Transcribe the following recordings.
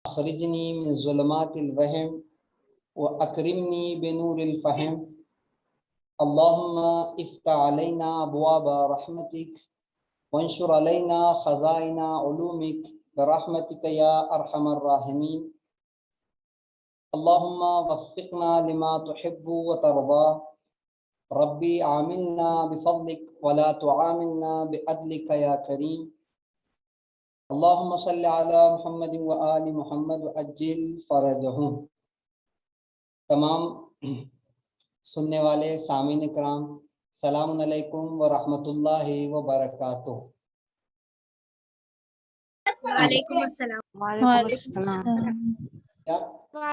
अखरिजनी मिन ज़ुलमातिल वहम व अकरिमनी बिनूरिल फ़हम। अल्लाहुम्मा इफ्तह अलैना अबवाब रहमतिक वंशुर अलैना खज़ाइना उलूमिक बिरहमतिक या अरहमर राहिमीन। अल्लाहुम्मा वफ़्फ़िक़ना लिमा तुहिब्बु व तर्दा। रब्बी आमिलना बिफ़ज़लिक वला तुआमिलना बिअदलिक या करीम। अल्लाहुम्मा सल्लि अला मुहम्मद व आलि मुहम्मद व अज्जिल फ़रजहुम। तमाम सुनने वाले सामीन इकराम, सलामुन अलैकुम व रहमतुल्लाहि व बरकातुहू। वालेकुम अस्सलाम। वालेकुम अस्सलाम।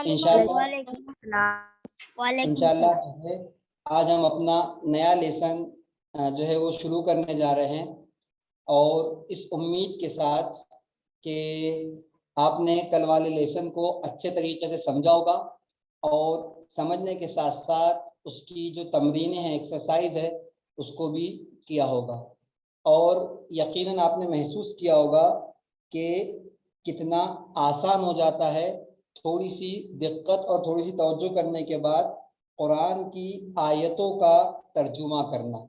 इंशाल्लाह जो है आज हम अपना नया लेसन जो है वो शुरू करने जा रहे हैं, और इस उम्मीद के साथ कि आपने कल वाले लेसन को अच्छे तरीके से समझा होगा और समझने के साथ साथ उसकी जो तमरीनें हैं, एक्सरसाइज है, उसको भी किया होगा। और यकीनन आपने महसूस किया होगा कि कितना आसान हो जाता है थोड़ी सी दिक्कत और थोड़ी सी तवज्जो करने के बाद कुरान की आयतों का तर्जुमा करना।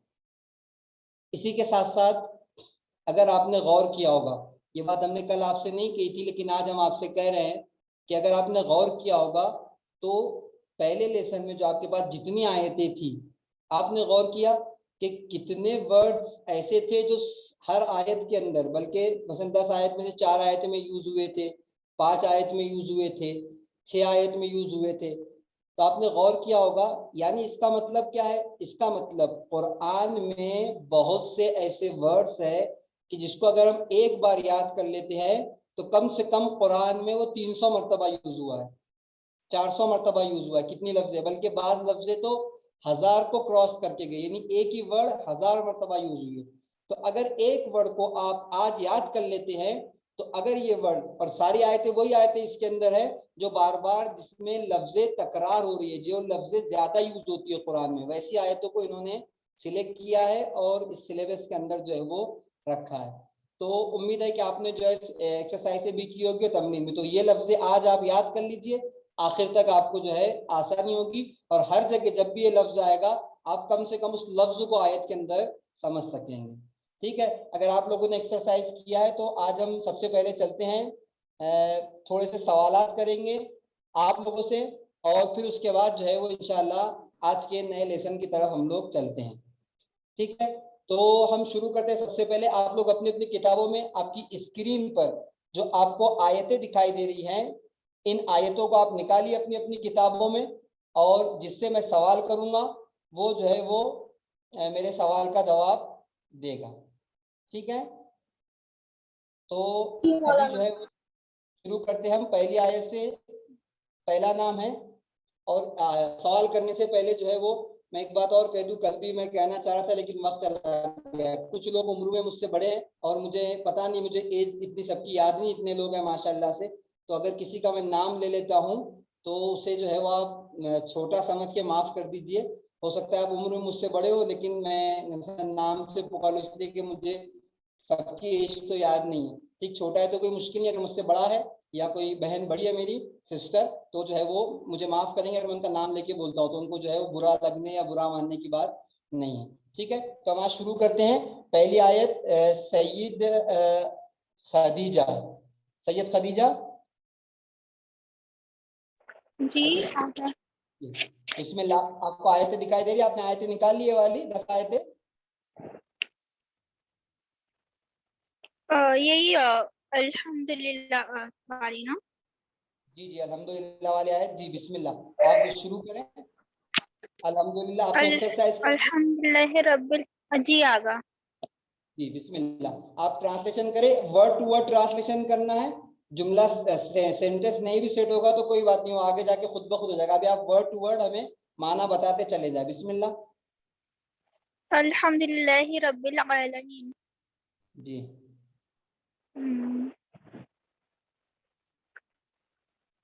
इसी के साथ साथ अगर आपने गौर किया होगा, ये बात हमने कल आपसे नहीं की थी लेकिन आज हम आपसे कह रहे हैं कि अगर आपने गौर किया होगा तो पहले लेसन में जो आपके पास जितनी आयतें थी, आपने गौर किया कि कितने वर्ड्स ऐसे थे जो हर आयत के अंदर, बल्कि मसलन 10 आयत में से 4 आयत में यूज हुए थे, 5 आयत में यूज हुए थे, 6 आयत में यूज हुए थे। तो आपने गौर किया होगा, यानी इसका मतलब क्या है? इसका मतलब कुरान में बहुत से ऐसे वर्ड्स है कि जिसको अगर हम एक बार याद कर लेते हैं तो कम से कम कुरान में वो 300 मरतबा यूज हुआ है, 400 मरतबा यूज हुआ है। कितनी लफ्ज़ें, बल्कि बाज लफ्ज़ें तो 1000 को क्रॉस करके गए, यानी एक ही वर्ड 1000 मरतबा यूज हुई है। तो अगर एक वर्ड को आप आज याद कर लेते हैं तो अगर ये वर्ड, और सारी आयतें वही आयतें इसके अंदर है जो बार बार जिसमें लफ्ज़ें तकरार हो रही है, जो लफ्ज़ें ज्यादा यूज होती है कुरान में, वैसी आयतों को इन्होंने सिलेक्ट किया है और इस सिलेबस के अंदर जो है वो रखा है। तो उम्मीद है कि आपने जो है एक्सरसाइज भी की होगी तमरीन में। तो ये लफ्ज़ें आज आप याद कर लीजिए, आखिर तक आपको जो है आसानी होगी, और हर जगह जब भी ये लफ्ज आएगा आप कम से कम उस लफ्ज को आयत के अंदर समझ सकेंगे। ठीक है, अगर आप लोगों ने एक्सरसाइज किया है तो आज हम सबसे पहले चलते हैं, थोड़े से सवालात करेंगे आप लोगों से, और फिर उसके बाद जो है वो इंशाल्लाह आज के नए लेसन की तरफ हम लोग चलते हैं। ठीक है, तो हम शुरू करते हैं। सबसे पहले आप लोग अपनी अपनी किताबों में आपकी स्क्रीन पर जो आपको आयतें दिखाई दे रही हैं, इन आयतों को आप निकालिए अपनी अपनी किताबों में, और जिससे मैं सवाल करूंगा वो जो है वो मेरे सवाल का जवाब देगा। ठीक है, तो अभी जो है वो शुरू करते हैं हम पहली आयत से। पहला नाम है, और सवाल करने से पहले जो है वो मैं एक बात और कह दूं, कल भी मैं कहना चाह रहा था लेकिन वक्त चला गया। कुछ लोग उम्र में मुझसे बड़े हैं और मुझे पता नहीं, मुझे एज इतनी सबकी याद नहीं, इतने लोग हैं माशाल्लाह से। तो अगर किसी का मैं नाम ले लेता हूँ तो उसे जो है वो आप छोटा समझ के माफ़ कर दीजिए। हो सकता है आप उम्र में मुझसे बड़े हो लेकिन मैं नाम से पुकारूं इसलिए कि मुझे सबकी एज तो याद नहीं है। ठीक, छोटा है तो कोई मुश्किल नहीं, अगर मुझसे बड़ा है या कोई बहन बड़ी है मेरी सिस्टर, तो जो है वो मुझे माफ़ करेंगे अगर मैं उनका नाम लेके बोलता हूँ, तो उनको जो है वो बुरा लगने या बुरा मानने की बात नहीं है। ठीक है, तो हम आज शुरू करते हैं। पहली आयत सैयद खदीजा, सैयद खदीजा जी बिस्मिल्लाह। आपको आयतें दिखाई दे रही है? आपने आयतें निकाल ली है वाली 10 आयतें? यही अल्हम्दुलिल्लाह वाली ना? जी जी, अल्हम्दुलिल्लाह वाली आयत। जी बिस्मिल्लाह, आप शुरू करें। अल्हम्दुलिल्लाह आपने एक्सरसाइज कर अल्हम्दुलिल्लाह रब्बिल, जी आगा। जी बिस्मिल्लाह। आप ट्रांसलेशन करें, वर्ड टू वर्ड ट्रांसलेशन करना है। जुमला सेंटेंस नहीं भी सेट होगा तो कोई बात नहीं, वो आगे जाके खुद ब खुद हो जाएगा। अभी आप वर्ड टू वर्ड हमें माना बताते चले जाए। बिस्मिल्लाह। अल्हम्दुलिल्लाह रब्बिल आलमीन। जी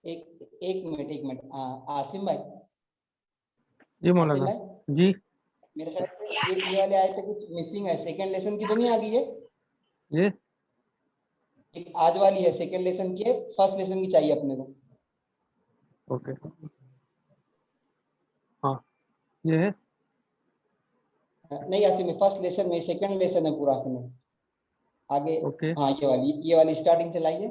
एक मिनट, एक मिनट। आसिम भाई, जी आसिम मौलाना भाई, जी। मेरे ख्याल से ये वाले आयत कुछ मिसिंग है, सेकंड लेसन की तो नहीं आ गई है? ये एक आज वाली है, सेकंड लेसन की है, फर्स्ट लेसन की चाहिए अपने को। ओके, हाँ ये है। नहीं यासिन में फर्स्ट लेसन में, सेकंड लेसन है पूरा समय आगे। ओके, हाँ ये वाली स्टार्टिंग से लाइए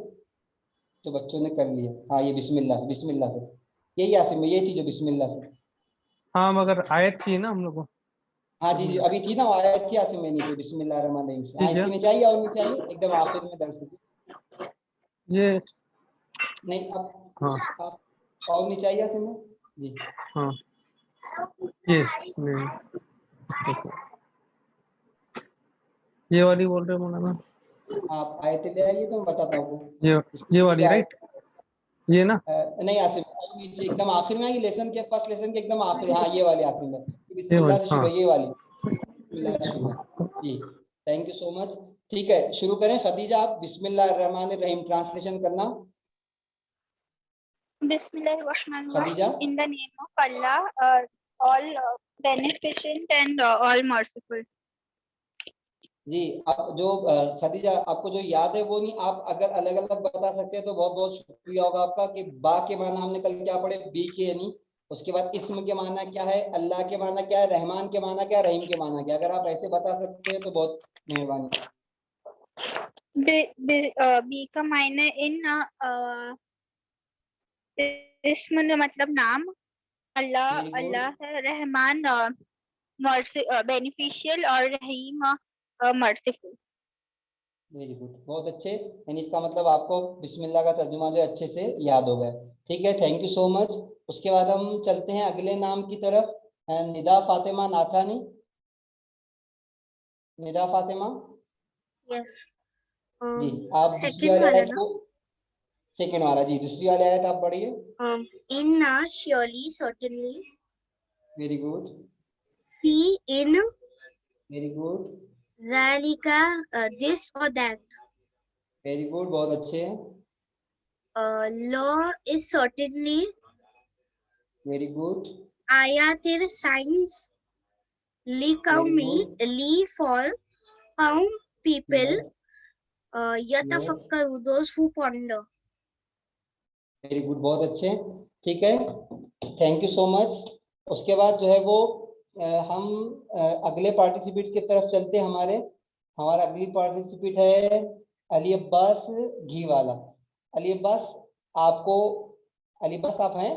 जो बच्चों ने कर लिया। हाँ ये बिस्मिल्लाह से यही यासिन में, ये थी जो बिस्मिल्लाह से। हाँ मगर आयत चाहिए ना हम लोग को। हाँ जी अभी थी ना, वो आयत थी यासिन में नीचे बिस्मिल्लाह रहमान रहीम से। हाँ ठीक है, इसके नीचे आइए, और नीचे आइए एकदम आखिर में दर्ज से। ये नहीं अब हाँ आप और नीचे आइए यासिन में जी। हाँ ये नहीं, ओके, ये वाली बोल रहे हो मौलाना? आप आयतें ले आइए तो मैं बताता हूँ आपको। ये इसके ये नीचे वाली क्या राइट, ये ना? नहीं आसिफ, और नीचे एकदम आखिर में आएगी, लेसन के फर्स्ट लेसन के एकदम आखिर। हाँ ये वाली आखिर में, ये बिस्मिल्लाह वाली, से शुरू हाँ है ये वाली, बिस्मिल्लाह से शुरू है जी। Thank you so much. ठीक है शुरू करें। खदीजा आप बिस्मिल्लाह रहमान रहीम ट्रांसलेशन करना। Khadija Bismillahirrahmanirrahim. In the name of Allah, all beneficent and all merciful. जी। आप जो खदीजा आपको जो याद है वो नहीं, आप अगर अलग अलग बता सकते हैं तो बहुत बहुत शुक्रिया होगा आपका। कि बा के माना हमने कल क्या पढ़े, बी के यानी, उसके बाद इस्म के माना क्या है, अल्लाह के माना क्या है, रहमान के माना क्या है, रहीम के माना क्या है। अगर आप ऐसे बता सकते हैं तो बहुत मेहरबानी। बी का मायने इन इसम मतलब नाम, अल्लाह वेरी गुड, अल्लाह है, रहमान बेनिफिशियल और रहीम मर्सीफुल। वेरी गुड, बहुत अच्छे। यानी इसका मतलब आपको बिस्मिल्लाह का तर्जुमा जो है अच्छे से याद हो गया। ठीक है, थैंक यू सो मच। उसके बाद हम चलते हैं अगले नाम की तरफ। निदा फातिमा नाथानी। निदा फातिमा यस, जी, आप दूसरी सेकंड वाली वाला आयत ना। को, सेकंड वाला जी, दूसरी वाली आयत आप पढ़िए। Inna, surely, certainly. Very good, Fi, in. Very good, Zalika, this or that. Very good, बहुत अच्छे हैं। Law is certainly. Very good, Ayatir, signs. Li, very kaumi. Good, Li, for. Kaum, people. Yes, yes, Yatafakkaru, those who ponder. Very good, बहुत अच्छे। ठीक है, thank you so much. उसके बाद जो है वो हम अगले पार्टिसिपेट की तरफ चलते हैं। हमारा अगली पार्टिसिपेट है अली अब्बास घी वाला। अली अब्बास आपको, अली अब्बास आप हैं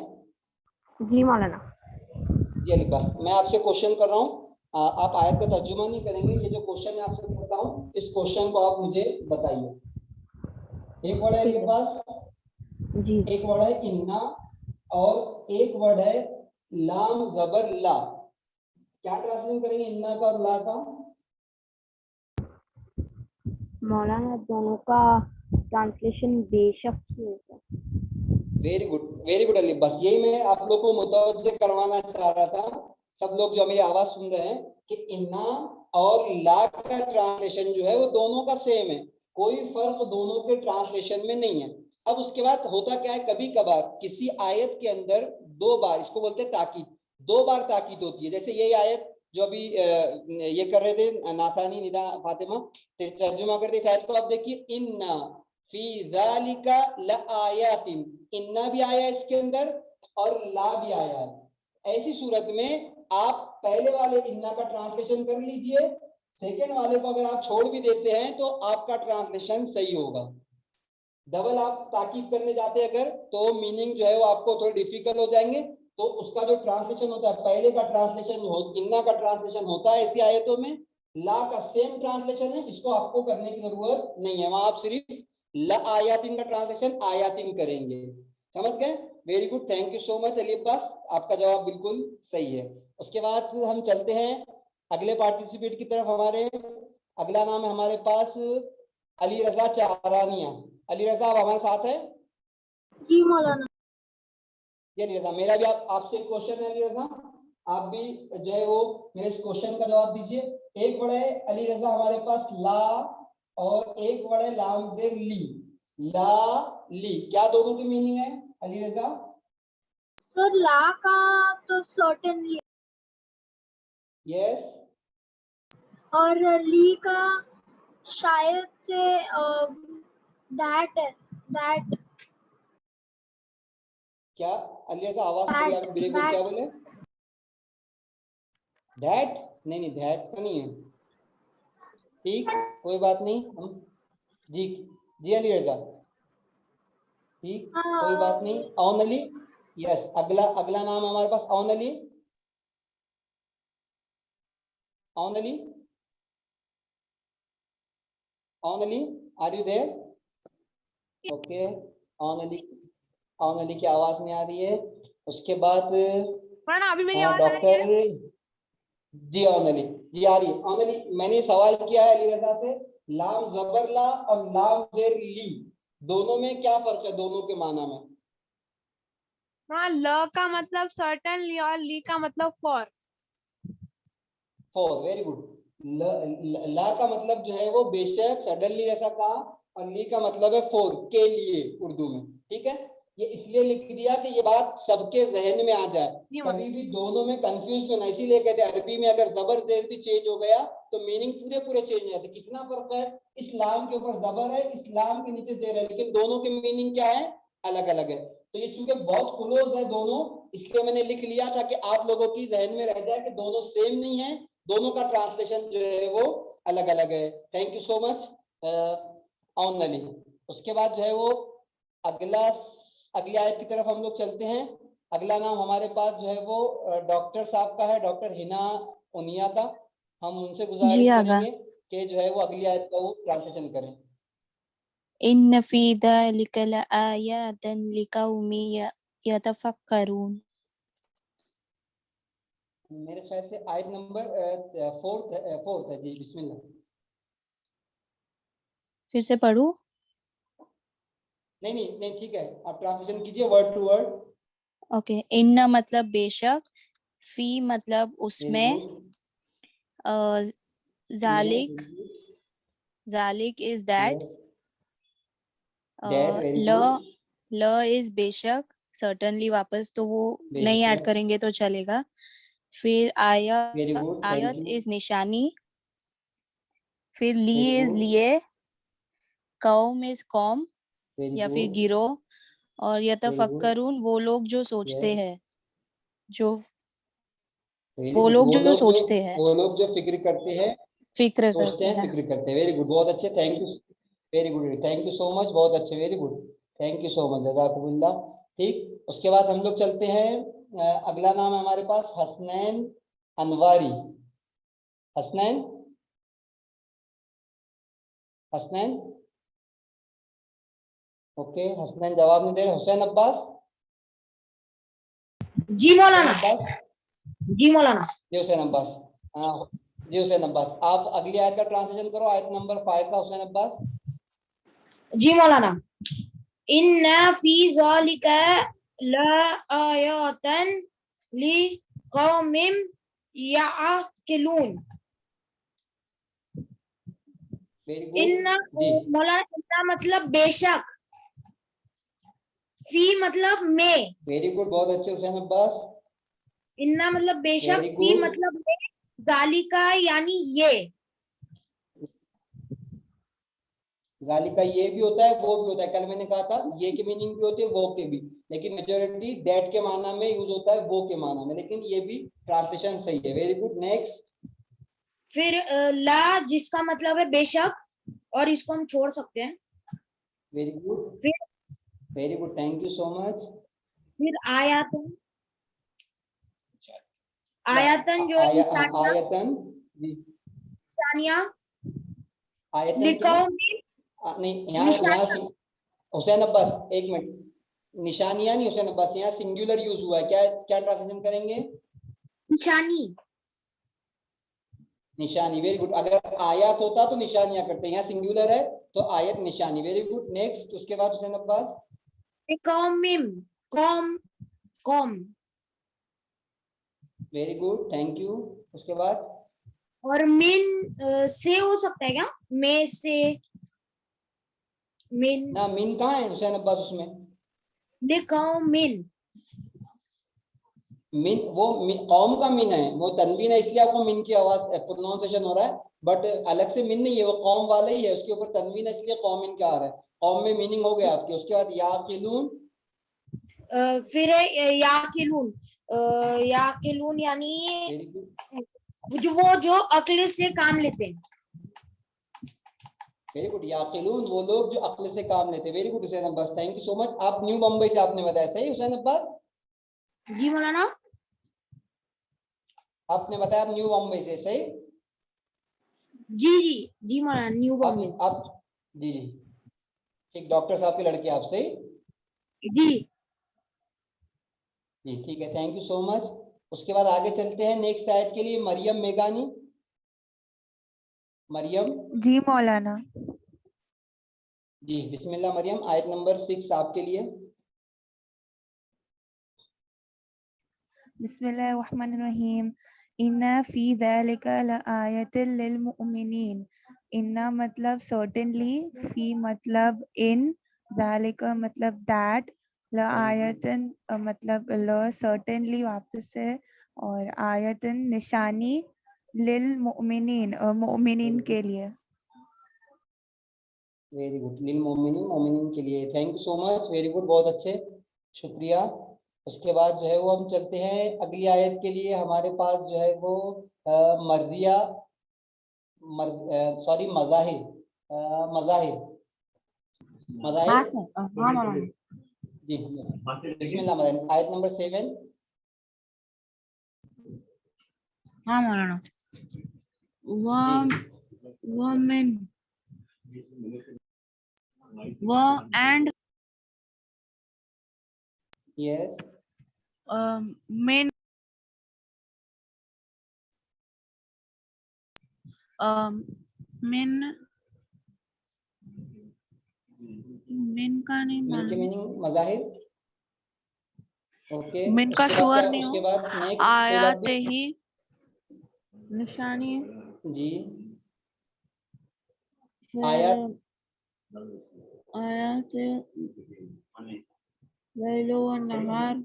जी मौलाना। जी? अली अब्बास मैं आपसे क्वेश्चन कर रहा हूँ, आप आयत का तर्जुमा नहीं करेंगे। ये जो क्वेश्चन मैं आपसे करता हूँ इस क्वेश्चन को आप मुझे बताइए। एक वर्ड है अली अब्बास, जी एक वर्ड है इन्ना, और एक वर्ड है लाम जबर ला। क्या ट्रांसलेशन करेंगे इन्ना का और ला का? मौलाना, दोनों का ट्रांसलेशन बेशक ही होता है। वेरी गुड अली, बस यही मैं आप लोग को मुतवज्जे करवाना चाह रहा था। सब लोग जो मेरी आवाज सुन रहे हैं कि इन्ना और ला का ट्रांसलेशन जो है वो दोनों का सेम है, कोई फर्क दोनों के ट्रांसलेशन में नहीं है। अब उसके बाद होता क्या है, कभी कभार किसी आयत के अंदर दो बार, इसको बोलते हैं ताकीद, दो बार ताकीद होती है। जैसे यही आयत जो अभी ये कर रहे थे नाथानी निदा फातिमा तर्जुमा करते, इस आयत को आप देखिए, इन्ना फी ज़ालिका लआयातिन, इन्ना भी आया इसके अंदर और ला भी आया है। ऐसी सूरत में आप पहले वाले इन्ना का ट्रांसलेशन कर लीजिए, सेकंड वाले को अगर आप छोड़ भी देते हैं तो आपका ट्रांसलेशन सही होगा। डबल आप ताकीद करने जाते अगर तो मीनिंग जो है वो आपको थोड़ी डिफिकल्ट हो जाएंगे। तो उसका जो ट्रांसलेशन होता है, पहले का ट्रांसलेशन हो, इन्ना का ट्रांसलेशन होता है ऐसी आयतों में, ला का सेम ट्रांसलेशन है, इसको आपको करने की जरूरत नहीं है। वहां आप सिर्फ ला आयातिन का ट्रांसलेशन आयातिन करेंगे। समझ गए? Very good, thank you so much Ali Abbas, आपका जवाब बिल्कुल सही है। उसके बाद हम चलते हैं अगले पार्टिसिपेट की तरफ। हमारे अगला नाम है हमारे पास अली रजा चारानिया। अली रजा आप हमारे साथ है? जी मौलाना। जी अली रजा, मेरा भी आपसे क्वेश्चन है। अली रजा आप भी जो है वो मेरे इस क्वेश्चन का जवाब दीजिए। एक वर्ड है अली रजा हमारे पास ला, और एक वर्ड है लाम से ली। ला ली, क्या दोनों की मीनिंग है अली रजा? सर ला का तो सर्टेनली, यस, और ली का शायद से that क्या अलिया से आवाज करिए आप, ब्रेक हो, क्या बोले? दैट नहीं नहीं, दैट तो नहीं है, ठीक, कोई बात नहीं, हम जी जी अलिया, ठीक, कोई बात नहीं। ओनली, यस, अगला अगला नाम हमारे पास only, only, only, are you there? Okay, only, only की आवाज नहीं आ रही है। उसके बाद अभी मेरी आवाज आ रही डॉक्टर, है? जी ओनली, जी आ रही है ओनली। मैंने सवाल किया है अली रजा से, लाम जबर ला और लाम जेर ली, दोनों में क्या फर्क है, दोनों के माना में? हाँ, ल का मतलब सर्टेनली और ली का मतलब फॉर। For, very good. ला का मतलब जो है वो बेशक, सडनली ऐसा कहा, और ली का मतलब है फॉर, के लिए, उर्दू में, ठीक है। ये इसलिए लिख दिया कि ये बात सबके जहन में आ जाए, कभी भी दोनों में कंफ्यूज होना, इसीलिए कहते हैं अरबी में अगर जबर जेर भी चेंज हो गया तो मीनिंग पूरे पूरे चेंज हो जाते। कितना फर्क है, इस्लाम के ऊपर जबर है, इस्लाम के नीचे जेर है, लेकिन दोनों के मीनिंग क्या है, अलग अलग है। तो ये चूंकि बहुत क्लोज है दोनों, इसलिए मैंने लिख लिया ताकि आप लोगों की जहन में रह जाए कि दोनों सेम नहीं है, दोनों का ट्रांसलेशन जो है वो अलग अलग है। Thank you so much only. उसके बाद जो है वो अगला, अगली आयत की तरफ हम लोग चलते हैं। अगला नाम हमारे पास जो है वो डॉक्टर साहब का है, डॉक्टर हिना उनिया का। हम उनसे गुजारिश करेंगे कि जो है वो अगली आयत का वो ट्रांसलेशन करें। इन्न फी ज़ालिका लआयातन लिक़ौमि यतफ़क्करून। मेरे ख्याल से आयत नंबर फोर्थ है जी, बिस्मिल्लाह। फिर से पढ़ूं? नहीं नहीं नहीं, ठीक है, आप ट्रांसलेशन कीजिए वर्ड टू वर्ड। ओके, इन्ना मतलब बेशक, फी मतलब उसमें, जालिक, जालिक इज दैट, ल, ल इज बेशक, सर्टनली वापस तो वो नहीं ऐड करेंगे तो चलेगा। फिर वेरी आयत, गुड, थैंक आयत यू, इज निशानी, फिर ली वेरी इज गुड, लिए, कौम इज कौम वेरी या फिर गुड, गिरोह, और वेरी गुड, यतफक्करून वो लोग जो सोचते यस, हैं, जो वेरी वो गुड, लोग जो सोचते हैं, वो लोग जो फिक्र करते हैं, फिक्र सोचते करते हैं, हैं। फिक्र करते हैं, वेरी गुड, बहुत अच्छे, thank you, very good, thank you so much, बहुत अच्छे, very good, thank you so much, जज़ाकुमुल्लाह। ठीक, उसके बाद हम लोग चलते हैं, अगला नाम है हमारे पास हसनैन अनवारी। हसनैन, हसनैन, ओके, हसनैन जवाब नहीं दे रहे। हुसैन अब्बास, जी मौलाना, अब्बास, जी मौलाना। जी हुसैन अब्बास, हाँ जी हुसैन अब्बास, आप अगली आयत का ट्रांसलेशन करो, आयत नंबर 5 का, हुसैन अब्बास। जी मौलाना, इन्ना फी ज़ालिका लआयातन लिक़ौमिन यअक़िलून। वेरी गुड इन्ना जी, मौलाना, इन्ना मतलब बेशक, फी मतलब में, वेरी गुड, बहुत अच्छे हुसैन अब्बास, इन्ना मतलब बेशक, वेरी फी गुड, मतलब में, ज़ालिका यानी ये। जालिका ये भी होता है, वो भी होता है, कल मैंने कहा था ये की मीनिंग भी होती है, वो के भी, लेकिन मेजोरिटी दैट के माना में यूज होता है, वो के माना में, लेकिन ये भी ट्रांसलेशन सही है, वेरी गुड, नेक्स्ट। फिर ला जिसका मतलब है बेशक, और इसको हम छोड़ सकते हैं। वेरी गुड, फिर very good, thank you so much. फिर आयतन, आयतन जो निशानियां, आयतन जी, निशानियां, आयतन क्या, लिक़ौमिन, नहीं यहाँ यहाँ निशानियां, हुसैन अब्बास एक मिनट, निशानियां नहीं हुसैन अब्बास, यहाँ सिंगुलर यूज हुआ है, क्या क्या ट्रांसलेशन करेंगे? निशानी। निशानी, वेरी गुड, अगर आयत होता तो निशानियां करते हैं, यहाँ सिंगुलर है तो आयत निशानी, वेरी गुड, नेक्स्ट। उसके बाद हुसैन अब्बास, लिक़ौमिन, कौम, कौम। Very good, thank you. उसके बाद और मिन से हो सकता है क्या, में से, मिन, ना, मिन कहाँ है हुसैन अब्बास उसमें? लिक़ौमिन, मिन वो कौम का मिन है, वो तनवीन है इसलिए आपको मिन की आवाज प्रोनाउंसिएशन हो रहा है, बट अलग से मिन नहीं है, वो कौम वाला ही है, उसके ऊपर तनवीन है इसलिए कौम मिन का आ रहा है। कौम में मीनिंग हो गया आपकी। उसके बाद याकिलून, फिर है याकिलून। याकिलून यानी वेरी गुड, जो अक्ल से काम लेते हैं। Very good. याकिलून वो लोग जो अक्ल से काम लेते हैं। Very good Hussain Abbas, thank you so much. आप न्यू मुंबई से आपने बताया, सही हुसैन अब्बास? जी मौलाना। आपने बताया आप न्यू मुंबई से, सही? जी मौलाना, न्यू बॉम्बे। आप जी जी ठीक, डॉक्टर साहब के लड़के आप, सही? जी जी ठीक है, थैंक यू सो मच। उसके बाद आगे चलते हैं नेक्स्ट आयत के लिए। मरियम मेघानी, मरियम। जी मौलाना। जी बिस्मिल्लाह मरियम, आयत नंबर 6 आपके लिए। बिस्मिल्लाहिर्रहमानिर्रहीम। इन्ना फी ज़ालिका लआयतिल लिल मुमिनीन। इन्ना मतलब सर्टेनली, फी मतलब इन, ज़ालिका मतलब दैट, लआयतन मतलब ल सर्टेनली वापस से, और आयतन निशानी, लिल मुमिनीन मुमिनीन के लिए। वेरी गुड, लिल मोमिनीन, मोमिनीन के लिए। Thank you so much, very good, बहुत अच्छे, शुक्रिया। उसके बाद जो है वो हम चलते हैं अगली आयत के लिए। हमारे पास जो है वो मर्जिया, सॉरी मजाहिर, मजाहिर, हाँ मजाहिर। सर, हाँ मौलाना। जी बिस्मिल्लाह मजाहिर, आयत नंबर 7। हाँ मौलाना। जी वमेन, वो and yes, main, main, main का नहीं मिन के मालूम। मीनिंग मजाहिर। ओके, मेन का उसके बाद श्योर क्या, नहीं उसके हूँ। बाद नेक्स्ट कोई बात आयाते नहीं। ही निशानी, जी फिर आयत, आयाते लैलो व नहार।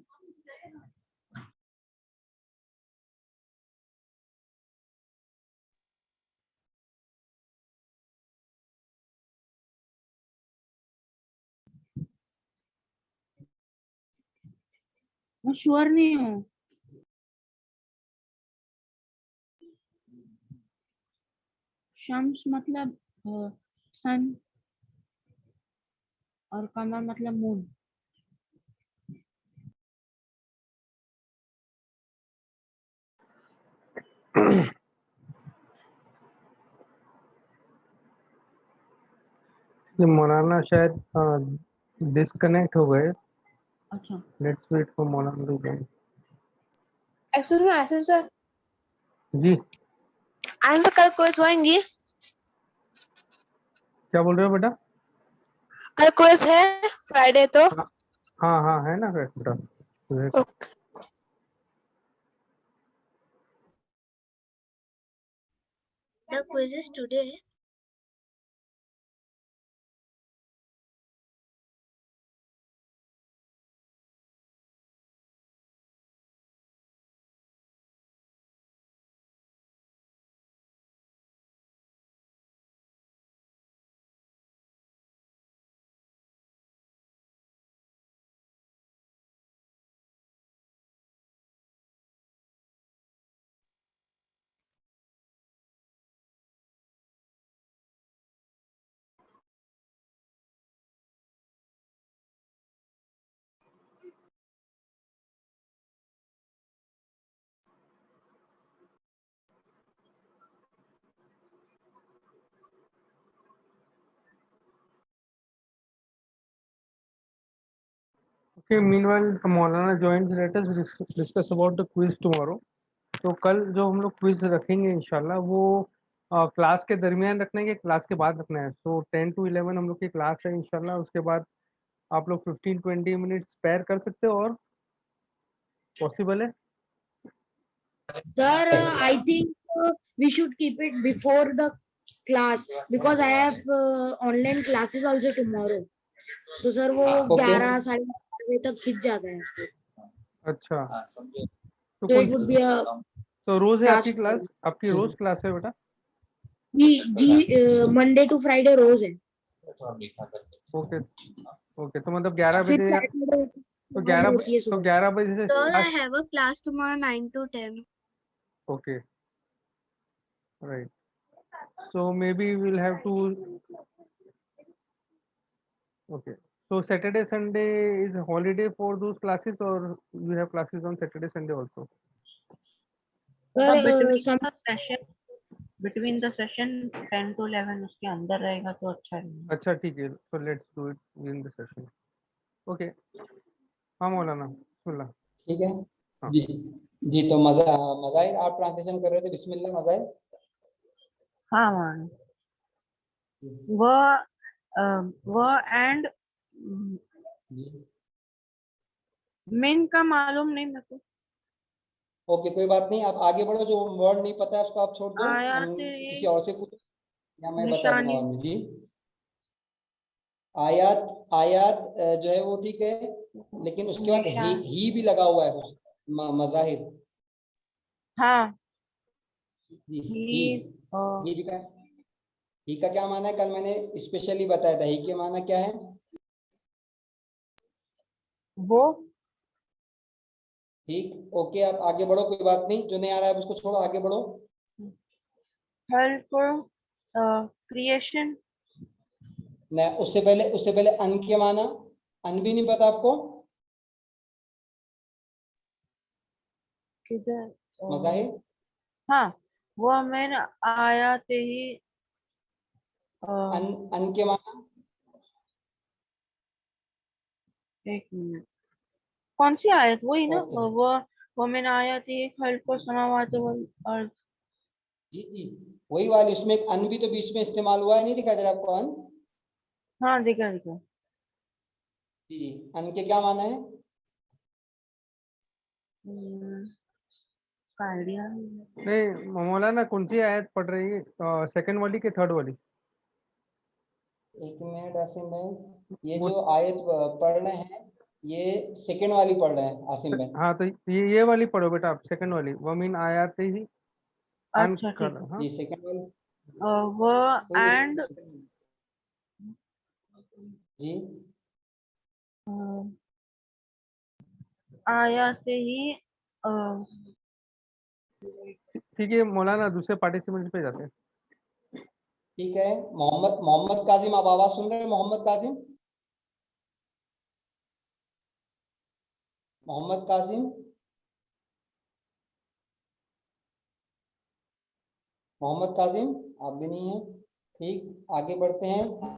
मैं श्योर नहीं हूँ। शम्स मतलब सन, और कमर मतलब मून। ये मौलाना शायद डिस्कनेक्ट हो गए। अच्छा, let's wait for Maulana to join. Excuse me, Asim sir. जी आयन कल क्विज होएंगी? क्या बोल रहे हो बेटा? कल क्विज है फ्राइडे तो? हाँ हाँ हाँ, है ना बेटा। Okay. The quiz is today. Okay, meanwhile Maulana joins, let us discuss about the quiz tomorrow. तो कल जो हम लोग क्विज रखेंगे इंशाल्लाह वो क्लास के दरमियान रखना है कि क्लास के बाद रखना है। सो 10 to 11 हम लोग की क्लास है इंशाल्लाह। उसके बाद आप लोग 15-20 मिनट स्पेयर कर सकते हो, और पॉसिबल है? Sir, I think we should keep it before the class because I have online classes also tomorrow. तो सर वो ओके 11 साढ़े 11 बजे तक खिंच जाता है। अच्छा तो So कौन it would be a तो रोज है आपकी task. क्लास? आपकी ठीक। रोज क्लास है बेटा? जी Monday to Friday रोज है. ओके ओके, तो मतलब 11 फिर बजे Saturday तो बंद होती है तो सुबह. 11 बजे से Sir, I class- have a class tomorrow 9 to 10. okay, right, so maybe we'll have to, okay, so Saturday Sunday is a holiday for those classes, or you have classes on Saturday Sunday also? Sir, between the session 10 to 11 उसके अंदर रहेगा तो अच्छा रहेगा। अच्छा ठीक है, so let's do it in the session. Okay, हाँ मौलाना बिस्मिल्लाह। ठीक है हाँ। जी। जी तो मज़ाहिर आप ट्रांसलेशन कर रहे थे, बिस्मिल्लाह मज़ाहिर। हाँ मान वो एंड जी मेन का मालूम नहीं मेरे को। ओके कोई बात नहीं, आप आगे बढ़ो, जो वर्ड नहीं पता है उसको आप छोड़ दो, आयात हम ये किसी और से पूछ या मैं बता दूंगा निशानी। बाद में। जी आयात जो है वो ठीक है, लेकिन उसके बाद निशान। ही भी लगा हुआ है कुछ मज़ाहिर। हाँ जी ही और ही का ही का क्या माना है? कल मैंने स्पेशली बताया था ही के माना क्या है। वो ठीक ओके, आप आगे बढ़ो, कोई बात नहीं, जो नहीं आ रहा है उसको छोड़ो, आगे बढ़ो। हेल्प क्रिएशन न उससे पहले अन के माना, अन भी नहीं पता आपको? किधर मज़ाहिर हाँ वो मैंने आयात ही अन के माना एक मिनट कौन सी आयत वही ना ओके। वो मैंने आयत ही खल्क को समावात और जी वही वाली, उसमें एक अन भी तो बीच में इस्तेमाल हुआ है, नहीं दिखा दे रहा आपको अन? हाँ दिखा दिखा जी अन के क्या माना है? आइडिया नहीं मौलाना कौन सी आयत पढ़ रही है, सेकंड वाली के थर्ड वाली? एक मिनट आसिम भाई, ये वो- जो आयत पढ़ रहे हैं ये सेकंड वाली पढ़ रहे हैं आसिम भाई। हाँ तो ये वाली पढ़ो बेटा आप, सेकंड वाली, वमीन आयात ही अन अच्छा ठीक कर, हाँ जी सेकंड वाली वो कोई नहीं, एंड जी आया से ही ठीक है मौलाना, दूसरे पार्टिसिपेंट पे जाते हैं। ठीक है। मोहम्मद काजिम, आप आवाज सुन रहे हैं? मोहम्मद काजिम, मोहम्मद काजिम, मोहम्मद काजिम आप भी नहीं है। ठीक आगे बढ़ते हैं।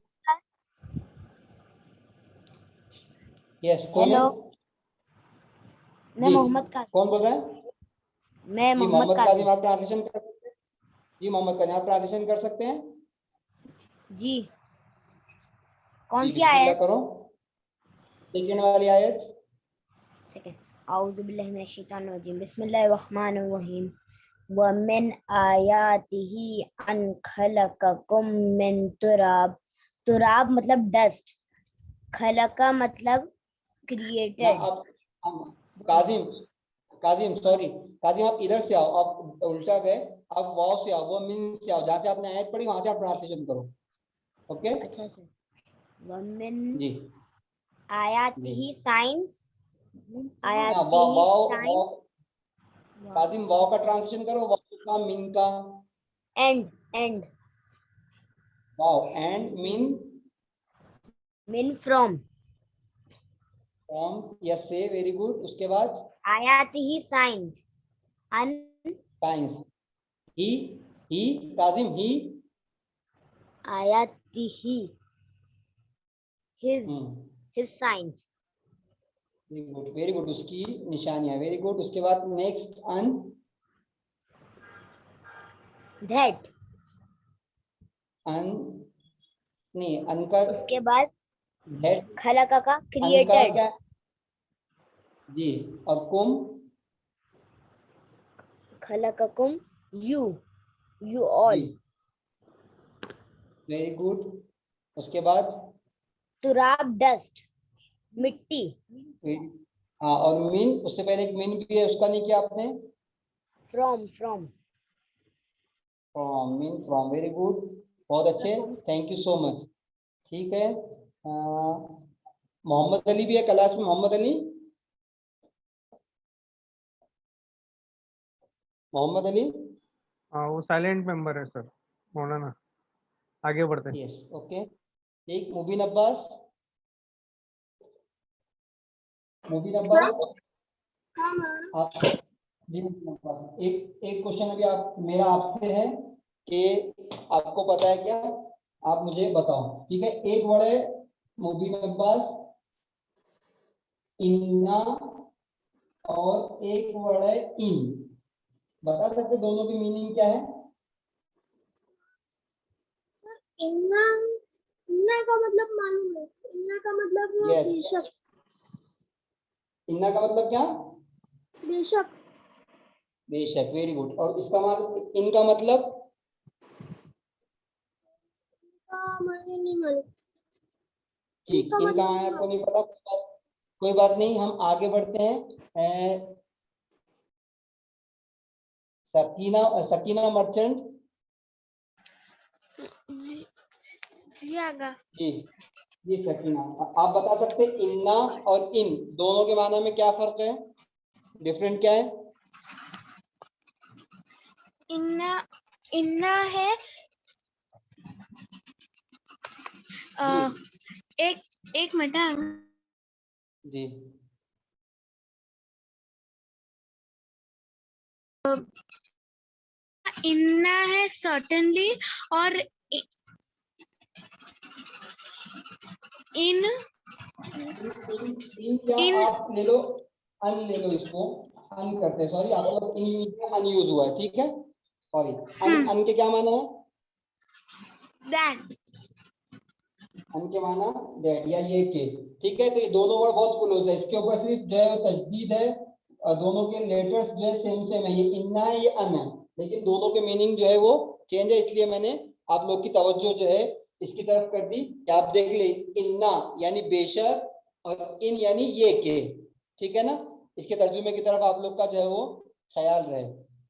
यस कौन है? Hello, मैं जी मोहम्मद काजिम. कौन बोल रहा है? मैं जी मोहम्मद मोहम्मद काजिम. काजिम आप ट्रांसलेशन कर सकते हैं? जी मोहम्मद काजिम आप ट्रांसलेशन कर सकते हैं? जी कौन जी सी बिस्मिल्लाह आयत? करो, सेकंड वाली आयत। सेकंड. औज़ु बिल्लाहि मिनश शैतानिर रजीम. बिस्मिल्लाहिर रहमानिर रहीम. व मिन आयातिही अन खलककुम मिन तुराब. तुराब मतलब डस्ट. खलका मतलब ना क्रिएटेड. आप काजिम काजिम सॉरी काजिम, आप इधर से आओ, आप उल्टा गए, आप वाव से आओ, वो मिन से आओ, जहाँ से आपने आयत पढ़ी वहां से आप ट्रांसलेशन करो। ओके अच्छा सर. व मिन जी आयातिही साइंस. ना आयातिही वाव वाव साइंस. वाव काजिम वाव का ट्रांसलेशन करो, वाव का मिन का, एंड वाव एंड मिन फ्रॉम. फ्रॉम, यस से वेरी गुड। उसके बाद आयातिही साइंस. अन साइंस, ही काजिम ही आयातिही his science. वेरी गुड, उसकी निशानियां वेरी गुड। उसके बाद नेक्स्ट अन, that. अन नहीं अन का उसके बाद that, खलका का अन का क्रिएटेड. क्या? जी और कुम, खलककुम you all. Very good. उसके बाद तुराब डस्ट. मिट्टी. हाँ, और मीन, उससे पहले एक मीन भी है, उसका नहीं किया आपने? from from, mean from, very good, बहुत अच्छे, थैंक यू सो मच। ठीक है, मोहम्मद अली भी है क्लास में, मोहम्मद अली, मोहम्मद अली। हाँ वो साइलेंट मेंबर है सर, मौलाना। आगे बढ़ते हैं। यस, ओके, ठीक, मुबीन अब्बास, मुबीन अब्बास, आप जी, मुबीन अब्बास, एक क्वेश्चन अभी आप मेरा आपसे है कि आपको पता है क्या, आप मुझे बताओ, ठीक है? एक वर्ड है मुबीन अब्बास, इन्ना, और एक वर्ड है इन, बता सकते दोनों की मीनिंग क्या है? इन्ना, इन्ना का मतलब मालूम है, इन्ना का मतलब Yes. बेशक, इन्ना का मतलब क्या? बेशक, बेशक, वेरी गुड। और इसका मतलब, इनका मतलब? मुझे नहीं मालूम। ठीक, इनका इनका मतलब आपको नहीं पता, कोई बात नहीं, हम आगे बढ़ते हैं। सकीना, सकीना मर्चेंट जी आगा। जी, जी सकीना, आप बता सकते हैं इन्ना और इन दोनों के माना में क्या फर्क है, डिफरेंट क्या है? इन्ना, इन्ना है एक मिनट जी, इन्ना है सर्टेनली, और इन इन या आप ले लो, अन ले लो, इसको अन करते, सॉरी आपके पास इन यूज में अन यूज हुआ है, ठीक है, सॉरी। अन, अन के क्या माना है? दैट, अन के माना दैट या ये के, ठीक है। तो ये दोनों वर्ड बहुत क्लोज है, इसके ऊपर सिर्फ जो है तशदीद है, और दोनों के लेटर्स जो है सेम सेम है, ये इन्ना है, ये अन है, लेकिन दोनों के मीनिंग जो है वो चेंज है, इसलिए मैंने आप लोग की तवज्जो जो है इसकी तरफ कर दी कि आप देख ले, इन्ना यानी बेशक, और इन यानी ये के, ठीक है ना? इसके तर्जुमे की तरफ आप लोग का जो है वो ख्याल रहे,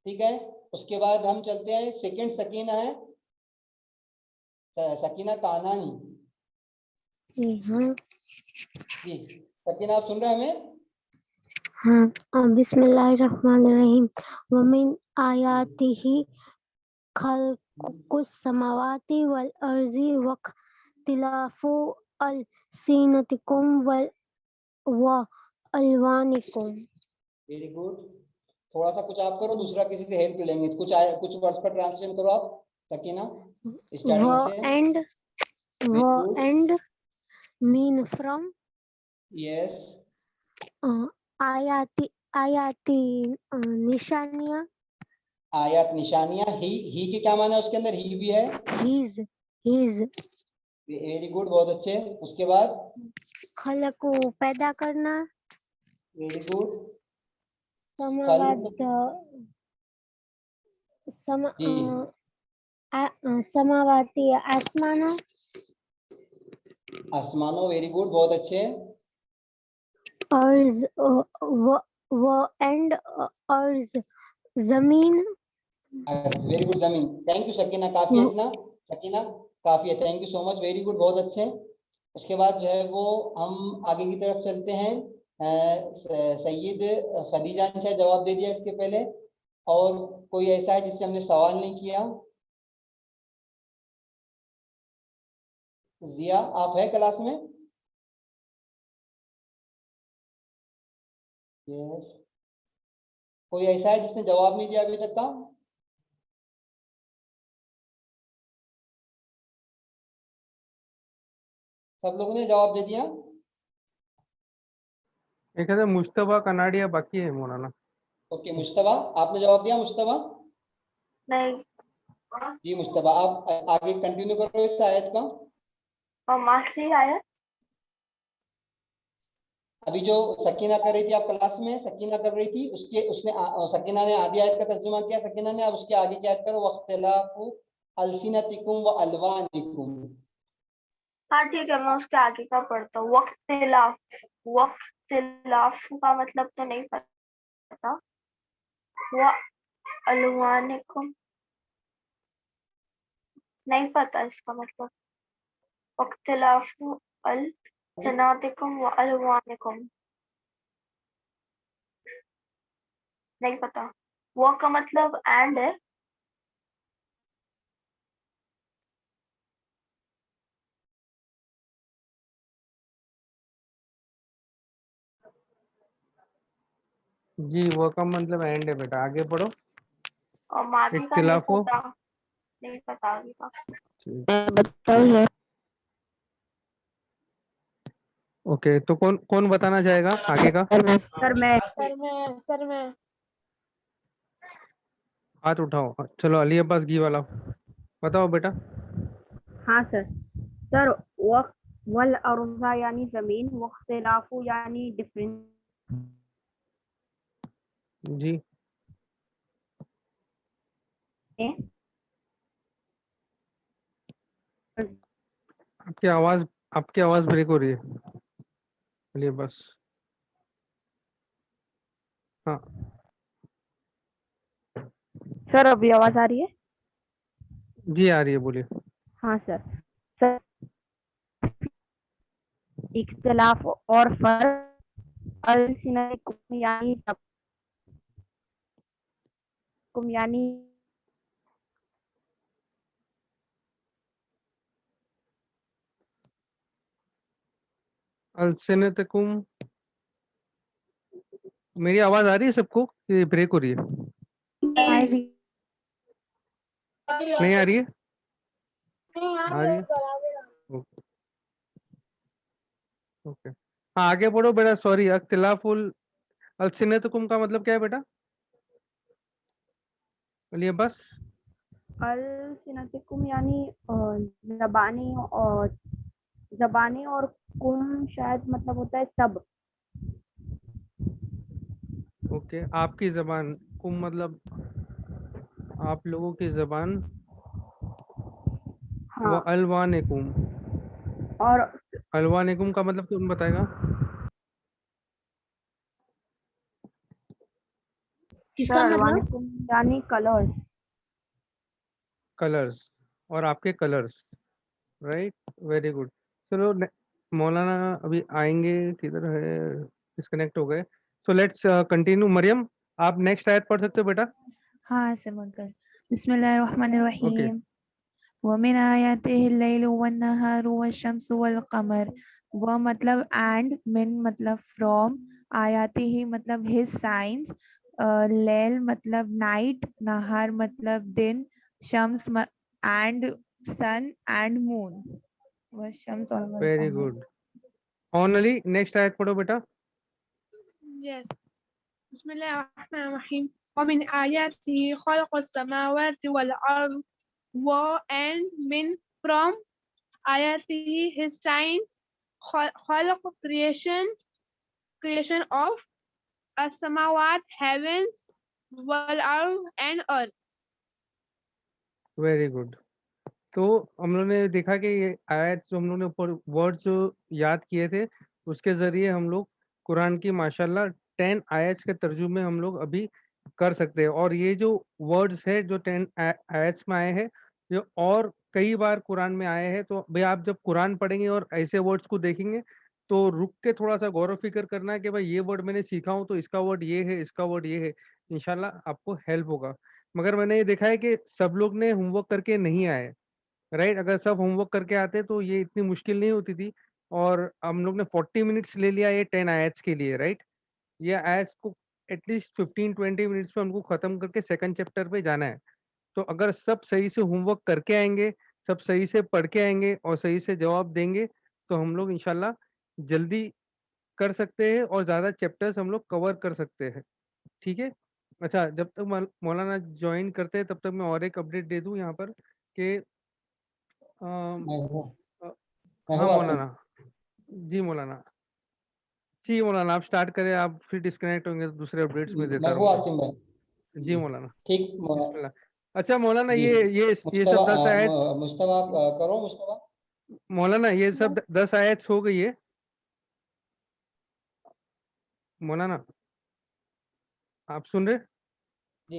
ठीक है। उसके बाद हम चलते हैं, सेकंड सकीना है, सकीना कानानी हाँ जी, सकीना आप सुन रहे हैं हमें? हाँ, बिस्मिल्लाहिर्रहमानिर्रहीम, वमिन आयातिही खल्कुस समावाति वल अर्ज़ि वख्तिलाफु अलसीनतिकुम व अलवानिकुम। वेरी गुड, थोड़ा सा कुछ आप करो, दूसरा किसी से हेल्प लेंगे, कुछ वर्ड्स का ट्रांसलेशन करो आप, सकीना, स्टार्टिंग से। एंड मीन फ्रॉम, यस, आयाती आयाती निशानियाँ, आयत निशानियां, ही के क्या माना है उसके अंदर? ही भी है, हीज वेरी गुड, बहुत अच्छे। उसके बाद खलक को पैदा करना, वेरी गुड, समावाद जी, समावाती आसमानों, आसमानों, वेरी गुड, बहुत अच्छे। अर्ज व एंड अर्ज जमीन, वेरी गुड, जमीन, थैंक यू सकीना, काफी है इतना, सकीना काफी है, thank you so much, very good, बहुत अच्छे। उसके बाद जो है वो हम आगे की तरफ चलते हैं। सैयद खदीजा ने शायद जवाब दे दिया इसके पहले, और कोई ऐसा है जिससे हमने सवाल नहीं किया? जिया, आप है क्लास में? यस, कोई ऐसा है जिसने जवाब नहीं दिया अभी तक का? सब लोगों ने जवाब दे दिया? एक है मुश्तबा कनाडिया बाकी है मौलाना। ओके, मुश्तबा, आपने जवाब दिया मुश्तबा? नहीं, जी मुश्तबा, आप आगे कंटिन्यू करो इस आयत का। और मास्टरी आया। अभी जो सकीना कर रही थी, आप क्लास में सकीना कर रही थी, उसके उसने सकीना ने आधी आयत का तर्जुमा किया, सकीना ने, अब उसके आगे की आयत करो, वख्तिलाफु अलसिनतिकुम व अलवानिकुम। हाँ ठीक है, मैं उसके आगे का पढ़ता हूँ। वक्तिलाफ, इख्तिलाफ का मतलब तो नहीं पता। व अलवानिकुम नहीं पता इसका मतलब। इख्तिलाफ अल सनातिकुम व अलवानिकुम नहीं पता। वो का मतलब एंड है। जी वो का मतलब एंड है बेटा, आगे पढ़ो। और मादी का नहीं इख्तिलाफो पता, नहीं पता आगे का। बताइए। ओके, तो कौन कौन बताना चाहेगा आगे का? सर मैं सर मैं हाथ उठाओ। चलो अली अब्बास गी वाला बताओ बेटा। हाँ सर। सर वक्त वल अर्ज़ा यानी जमीन, वख्तिलाफु यानी डिफरेंस। जी आपकी आवाज ब्रेक हो रही है अली अब्बास। हाँ सर अभी आवाज आ रही है? जी आ रही है, बोलिए। हाँ सर। सर इख्तिलाफ और फर्क अलसिनतिकुम यानी अलसनतकुम, मेरी आवाज आ रही है सबको? ये ब्रेक हो रही है? नहीं आ रही है? आ रही है? Okay okay. हाँ आगे बढ़ो बेटा। सॉरी, अख्तिलाफुल अलसिनतकुम का मतलब क्या है बेटा अली अब्बास? अलसिनतिकुम यानी जबानी और कुम शायद मतलब होता है सब। ओके, आपकी जबान, कुम मतलब आप लोगों की जबान, व हाँ अलवानिकुम, और अलवानिकुम का मतलब कौन बताएगा? किसका मतलब यानी कलर्स। कलर्स, और आपके कलर्स, राइट, वेरी गुड। चलो मौलाना अभी आएंगे, किधर है, डिस्कनेक्ट हो गए। So let's continue. मरियम आप नेक्स्ट आयत पढ़ सकते हो बेटा। हाँ सिमरन कर। ओके बिस्मिल्लाहिर्रहमानिर्रहीम। वमिन आयातिहिल लैलु वन्नहारु वश्शम्सु वल कमर। व मतलब एंड, मिन मतलब फ्रॉम, आयातिही मतलब हिज साइंस, लैल मतलब नाइट, नहार मतलब दिन, शम्स एंड सन एंड मून, वश्शम्स और वल वेरी कमर। गुड। ओनली नेक्स्ट आयत पढ़ो बेटा। यस। बिस्मिल्लाहिर्रहमानिर्रहीम। वमिन आयातिही खल्क़ुस समावाति वल अर्द व एंड मिन फ्रॉम आयातिही हिज साइंस खल्क़ creation of as-samawat heavens wal ard and earth. Very good. तो हम लोगों ने देखा कि ये आयत जो हम लोगों ने ऊपर वर्ड जो याद किए थे, उसके जरिए हम लोग कुरान की माशाल्लाह 10 आयत के तर्जुमे हम लोग अभी कर सकते हैं। और ये जो वर्ड्स है जो 10 आयत में आए हैं, ये और कई बार कुरान में आए हैं। तो भाई आप जब कुरान पढ़ेंगे और ऐसे वर्ड्स को देखेंगे तो रुक के थोड़ा सा गौर फिक्र करना है कि भाई ये वर्ड मैंने सीखा हूँ तो इसका वर्ड ये है, इसका वर्ड ये है। इंशाल्लाह आपको हेल्प होगा। मगर मैंने ये देखा है कि सब लोग ने होमवर्क करके नहीं आए, राइट। अगर सब होमवर्क करके आते तो ये इतनी मुश्किल नहीं होती थी। और हम लोग ने 40 मिनट्स ले लिया ये 10 आयत्स के लिए, राइट। ये आयत्स को एटलीस्ट 15-20 मिनट्स में हमको खत्म करके सेकंड चैप्टर पे जाना है। तो अगर सब सही से होमवर्क करके आएंगे, सब सही से पढ़ के आएंगे और सही से जवाब देंगे तो हम लोग इंशाल्लाह जल्दी कर सकते हैं और ज़्यादा चैप्टर्स हम लोग कवर कर सकते हैं, ठीक है। अच्छा, जब तक मौलाना ज्वाइन करते हैं तब तक मैं और एक अपडेट दे दूं यहाँ पर कि मैं हूँ अ, मैं हाँ हूँ आसिम। मौलाना। जी मौलाना, ठीक है मौलाना, आप स्टार्ट करें। आप फिर डिस्कनेक्ट होंगे तो दूसरे अपडेट्स में देता मैं हूँ रहूंगा। आसिम भाई। जी मौलाना, ठीक बिस्मिल्लाह। अच्छा मौलाना, जी ये सब 10 आयत, मुश्तबा करो मुश्तबा। मौलाना ये सब 10 आयत हो गई है। मौलाना आप सुन रहे? जी,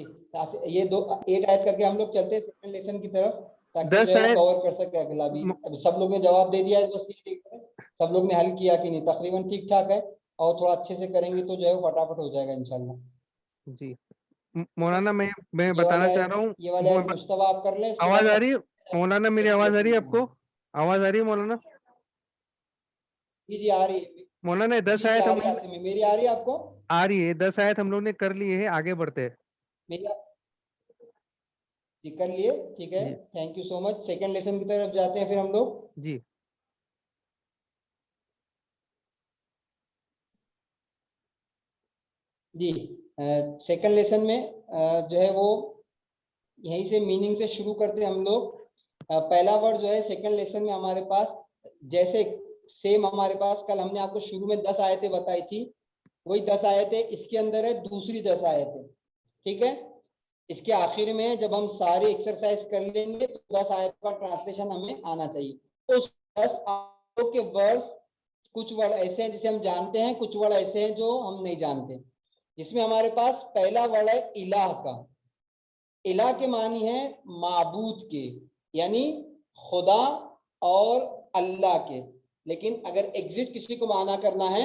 ये 8 आयत करके हम लोग चलते हैं सेकंड लेसन की तरफ, ताकि 10 जो है आयत कवर कर सके अगला भी। अभी सब लोग ने जवाब दे दिया है, बस ये देख रहे हैं सब लोग ने हल किया कि नहीं, तकरीबन ठीक ठाक है, और थोड़ा अच्छे से करेंगे तो जो है वो फटाफट हो जाएगा इंशाल्लाह। जी मौलाना मैं ये बताना वाले चाह रहा हूँ, ये वाले आयत मुश्तबा आप कर लें, इसके आवाज बाद आ रही है मौलाना? मेरी आवाज आ रही है आपको? आवाज आ रही है मौलाना? जी जी आ रही है। मौलाना 10 जी जी आयत आ हम रही है, आसिम, मेरी आ रही है आपको? आ रही है, 10 आयत हम लोग ने कर लिए है, आगे बढ़ते हैं। मेरी जी कर लिए, ठीक है, जी thank you so much. Second lesson की तरफ जाते हैं फिर हम लोग। जी जी सेकंड लेसन में जो है वो यहीं से मीनिंग से शुरू करते हैं हम लोग। पहला वर्ड जो है सेकंड लेसन में हमारे पास, जैसे सेम हमारे पास कल हमने आपको शुरू में 10 आयतें बताई थी, वही 10 आयतें इसके अंदर है, दूसरी 10 आयतें, ठीक है। इसके आखिर में जब हम सारे एक्सरसाइज कर लेंगे तो 10 आयत का ट्रांसलेशन हमें आना चाहिए। उस 10 आयतों के वर्ड्स, कुछ वर्ड ऐसे हैं जिसे हम जानते हैं, कुछ वर्ड ऐसे हैं जो हम नहीं जानते, जिसमें हमारे पास पहला वर्ड है इलाह का। इलाह के मानी है माबूद के, यानी खुदा और अल्लाह के। लेकिन अगर एग्जिट किसी को माना करना है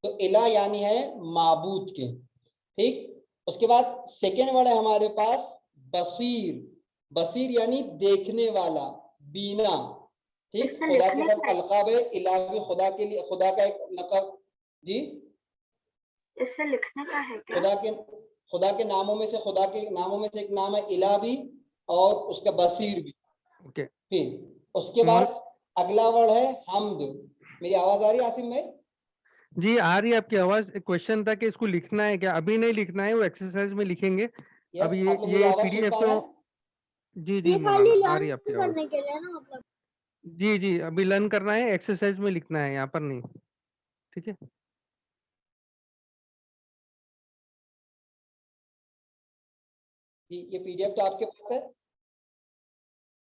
तो इलाह यानी है माबूद के, ठीक। उसके बाद सेकेंड वर्ड है हमारे पास बसीर। बसीर यानी देखने वाला, बीना, ठीक। इसका खुदा के लिखने सब का है? अलकाब है, इलाह भी खुदा के लिए, खुदा का एक लक़ब। जी, इससे लिखने का है क्या? खुदा के नामों में से, खुदा के नामों में से एक नाम है इलाह भी, और उसका बसीर भी। ओके फिर उसके बाद अगला वर्ड है हम्द। मेरी आवाज आ रही है आसिम भाई? जी आ रही है आपकी आवाज। एक क्वेश्चन था कि इसको लिखना है क्या? अभी नहीं लिखना है, वो एक्सरसाइज में लिखेंगे। यस, अब आप लोग मेरी ये आवाज सुन पीडीएफ पा तो रहे हैं? जी जी ये खाली मौलाना आ रही है लर्न आपकी आवाज। करने के लिए ना, मतलब। जी जी अभी लर्न करना है, एक्सरसाइज में लिखना है, यहाँ पर नहीं, ठीक है। ये पीडीएफ तो आपके पास है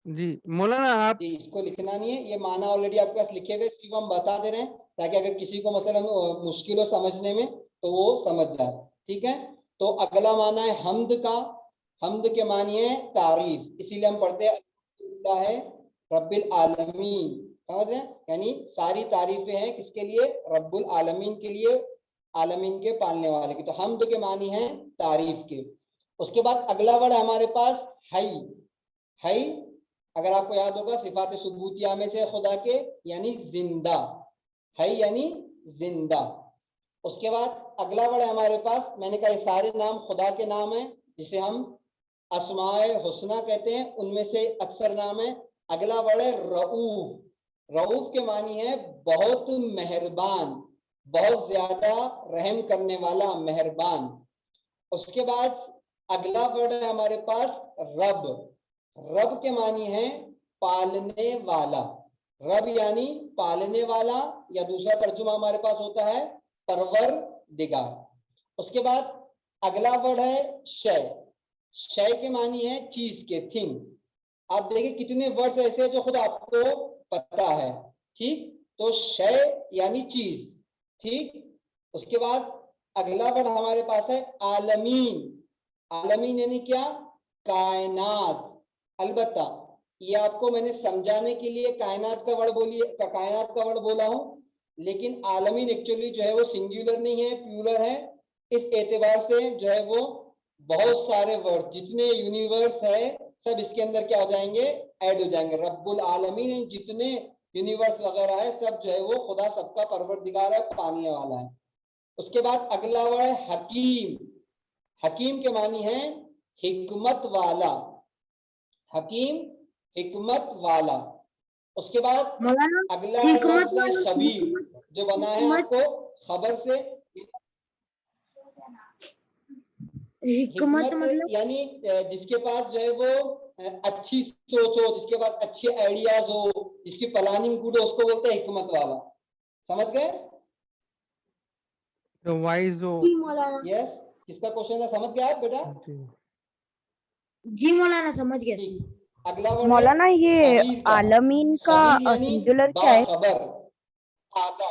जी मौलाना आप जी, इसको लिखना नहीं है, ये माना ऑलरेडी आपके पास लिखे हुए, सिर्फ हम बता दे रहे हैं ताकि अगर किसी को मसलन मुश्किल हो समझने में तो वो समझ जाए, ठीक है। तो अगला माना है हम्द का। हम्द के मानी है तारीफ, इसीलिए हम पढ़ते हैं अल्हम्दुलिल्लाह है रब्बिल आलमीन, समझ रहे हैं, यानी सारी तारीफें हैं किसके लिए? रब्बुल आलमीन के लिए, आलमीन के पालने वाले की। तो हम्द के मानी है तारीफ के। उसके बाद अगला वर्ड है हमारे पास हई। हई अगर आपको याद होगा सिफात सुबूतिया में से खुदा के, यानी जिंदा, है यानी जिंदा। उसके बाद अगला वर्ड है हमारे पास, मैंने कहा ये सारे नाम खुदा के नाम हैं, जिसे हम अस्माए हुस्ना कहते हैं, उनमें से अक्सर नाम है। अगला वर्ड है रऊफ। रऊफ के मानी है बहुत मेहरबान, बहुत ज्यादा रहम करने वाला, मेहरबान। उसके बाद अगला वर्ड है हमारे पास रब। रब के मानी है पालने वाला। रब यानी पालने वाला, या दूसरा तर्जुमा हमारे पास होता है परवर दिगार। उसके बाद अगला वर्ड है शय। शय के मानी है चीज के, थिंग। आप देखिए कितने वर्ड्स ऐसे हैं जो खुद आपको पता है, ठीक। तो शय यानी चीज, ठीक। उसके बाद अगला वर्ड हमारे पास है आलमीन। आलमीन यानी क्या? कायनात। अलबत्ता ये आपको मैंने समझाने के लिए कायनात का वर्ड बोला हूं, लेकिन आलमीन एक्चुअली जो है वो सिंगुलर नहीं है, प्लूरल है। इस एतबार से जो है वो बहुत सारे वर्ड, जितने यूनिवर्स है सब इसके अंदर क्या हो जाएंगे? ऐड हो जाएंगे। रब्बुल आलमीन, जितने यूनिवर्स वगैरह है सब जो है वो खुदा सबका परवरदिगार है, पालने वाला है। उसके बाद अगला वर्ड है हकीम। हकीम के मानी है हिकमत वाला। हकीम हिकमत वाला। उसके बाद मौलाना अगला हिकमत लफ्ज है खबीर, जो बना है आपको खबर से। हिकमत मतलब यानी जिसके पास जो है वो अच्छी सोच हो, जिसके पास अच्छे आइडियाज हो, जिसकी प्लानिंग गुड हो, उसको बोलते हैं हिकमत वाला। समझ गए? तो वाइज हो। जी मौलाना। यस, किसका क्वेश्चन था, समझ गए आप बेटा? जी मौलाना समझ गया। ठीक। अगला वर्ड है मौलाना ये खबीर का। आलमीन का खबीर यानी सिंगुलर क्या है? बाखबर, आगा।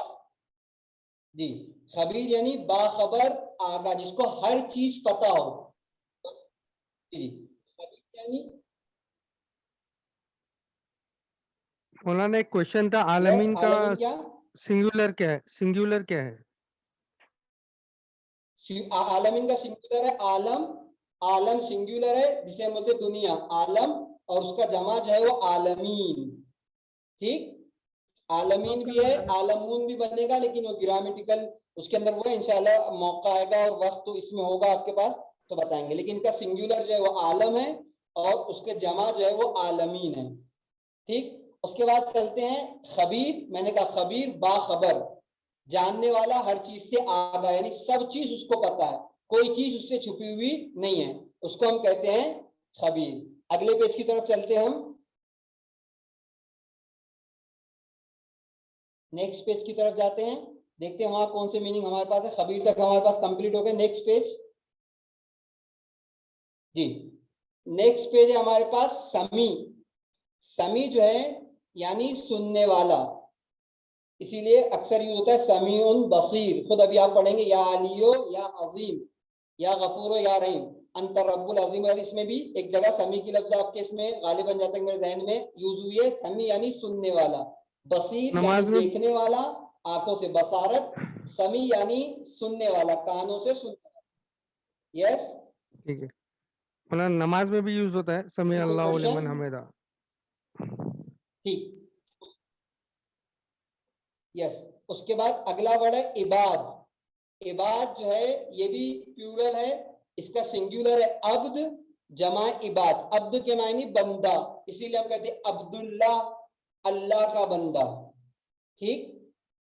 जी खबीर यानी बाखबर, आगा, जिसको हर चीज पता हो। जी, खबीर यानी मौलाना एक क्वेश्चन था, आलमीन का आलमीन क्या? सिंगुलर क्या है? सिंगुलर क्या है? आलमीन का सिंगुलर है आलम। आलम सिंगुलर है, जिसे हम बोलते हैं दुनिया, आलम, और उसका जमा जो है वो आलमीन। ठीक, आलमीन भी है, आलमून भी बनेगा, लेकिन वो ग्रामेटिकल उसके अंदर वो है। इंशाल्लाह मौका आएगा और वक्त तो इसमें होगा आपके पास तो बताएंगे। लेकिन इनका सिंगुलर जो है वो आलम है और उसके जमा जो है वो आलमीन है। ठीक, उसके बाद चलते हैं खबीर। मैंने कहा खबीर बाखबर, जानने वाला, हर चीज से आगा, यानी सब चीज उसको पता है, कोई चीज उससे छुपी हुई नहीं है, उसको हम कहते हैं खबीर। अगले पेज की तरफ चलते हैं हम, नेक्स्ट पेज की तरफ जाते हैं, देखते हैं वहां कौन से मीनिंग हमारे पास है। खबीर तक हमारे पास कंप्लीट हो गए। नेक्स्ट पेज जी, नेक्स्ट पेज है हमारे पास समी। समी जो है यानी सुनने वाला, इसीलिए अक्सर यूज होता है समीउन बसीर। खुद अभी आप पढ़ेंगे, या अलियो, या अजीम, या गफूरो, या रहीम, अंतर रब्बुल अजीम। और इसमें भी एक जगह समी की लफ्ज आपके इसमें गालिबन जाता है मेरे जहन में यूज हुई है। समी यानी सुनने वाला, बसीर नमाज यानी में देखने वाला, आंखों से बसारत, समी यानी सुनने वाला, कानों से सुनने वाला। यस, ठीक है मौलाना, नमाज में भी यूज होता है समी किसी को अल्लाहु लिमन क्वेश्चन? हमिदा। ठीक, यस। उसके बाद अगला वर्ड है इबाद। इबाद जो है ये भी प्लूरल है, इसका सिंगुलर है अब्द, जमा इबाद। अब्द के मायने बंदा, इसीलिए हम कहते हैं अब्दुल्ला, अल्लाह का बंदा। ठीक,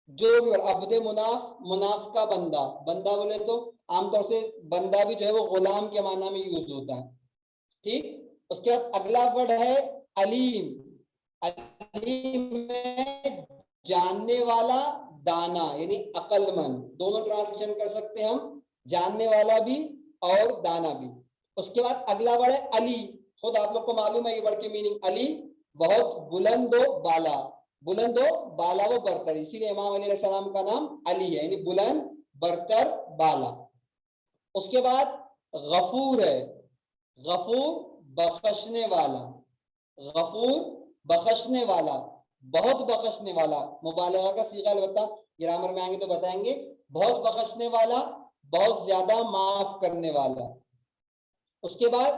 जो भी अब्द मुनाफ, मुनाफ का बंदा। बंदा बोले तो आमतौर से बंदा भी जो है वो गुलाम के माना में यूज होता है। ठीक, उसके बाद अगला वर्ड है अलीम। अलीम में जानने वाला, दाना यानी अक्लमंद, दोनों ट्रांसलेशन कर सकते हैं हम, जानने वाला भी और दाना भी। उसके बाद अगला वर्ड है अली। खुद आप लोग को मालूम है ये वर्ड की मीनिंग, अली बहुत बुलंदो बाला, बुलंदो बाला वो बरतर, इसीलिए इमाम अली अलैहिस्सलाम का नाम अली है, यानी बुलंद, बरतर, बाला। उसके बाद गफूर है, गफूर बख्शने वाला, गफूर बख्शने वाला, बहुत बख्शने वाला, मुबालगा का सीगा अलबत्ता ग्रामर में आएंगे तो बताएंगे। बहुत बख्शने वाला, बहुत ज्यादा माफ करने वाला। उसके बाद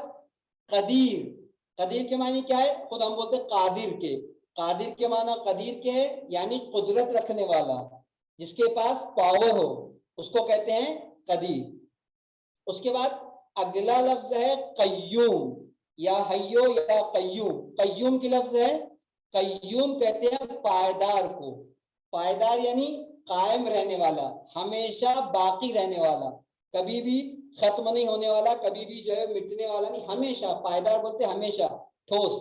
कदीर। कदीर के मायने क्या है? खुद हम बोलते हैं कादिर के, कादिर के माना कदीर के है, यानी कुदरत रखने वाला, जिसके पास पावर हो, उसको कहते हैं कदीर। उसके बाद अगला लफ्ज है कय्यूम, या हयो या कय्यूम। कय्यूम की लफ्ज है, कय्यूम कहते हैं पायदार को। पायदार यानी कायम रहने वाला, हमेशा बाकी रहने वाला, कभी भी खत्म नहीं होने वाला, कभी भी जो है मिटने वाला नहीं, हमेशा। पायदार बोलते हमेशा, ठोस।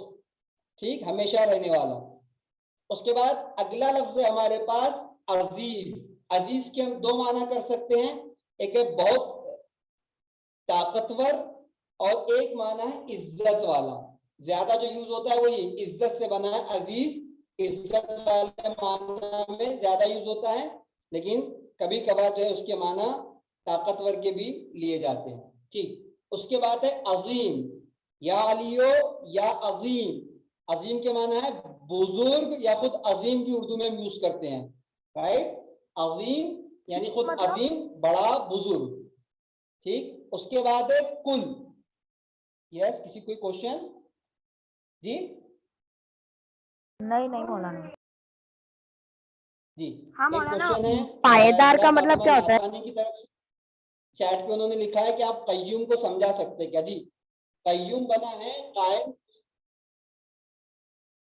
ठीक, हमेशा रहने वाला। उसके बाद अगला लफ्ज है हमारे पास अजीज। अजीज के हम दो माना कर सकते हैं, एक है बहुत ताकतवर, और एक माना है इज्जत वाला। ज्यादा जो यूज होता है वो ये इज्जत से बना है, अजीज इज्जत वाले माना में ज्यादा यूज होता है, लेकिन कभी कभार जो है उसके माना ताकतवर के भी लिए जाते हैं। ठीक, उसके बाद है अजीम, या अलियो या अजीम। अजीम के माना है बुजुर्ग, या खुद अजीम भी उर्दू में यूज करते हैं, राइट। अजीम यानी खुद अजीम, बड़ा, बुजुर्ग। ठीक, उसके बाद है कुल। यस, किसी कोई क्वेश्चन? जी नहीं नहीं मौलाना। जी, हाँ एक मौलाना, क्वेश्चन है पायदार का मतलब फातिमा क्या होता है? नाफानी की तरफ से, चैट पे उन्होंने लिखा है कि आप कय्यूम को समझा सकते हैं क्या? जी, कय्यूम बना है कायम।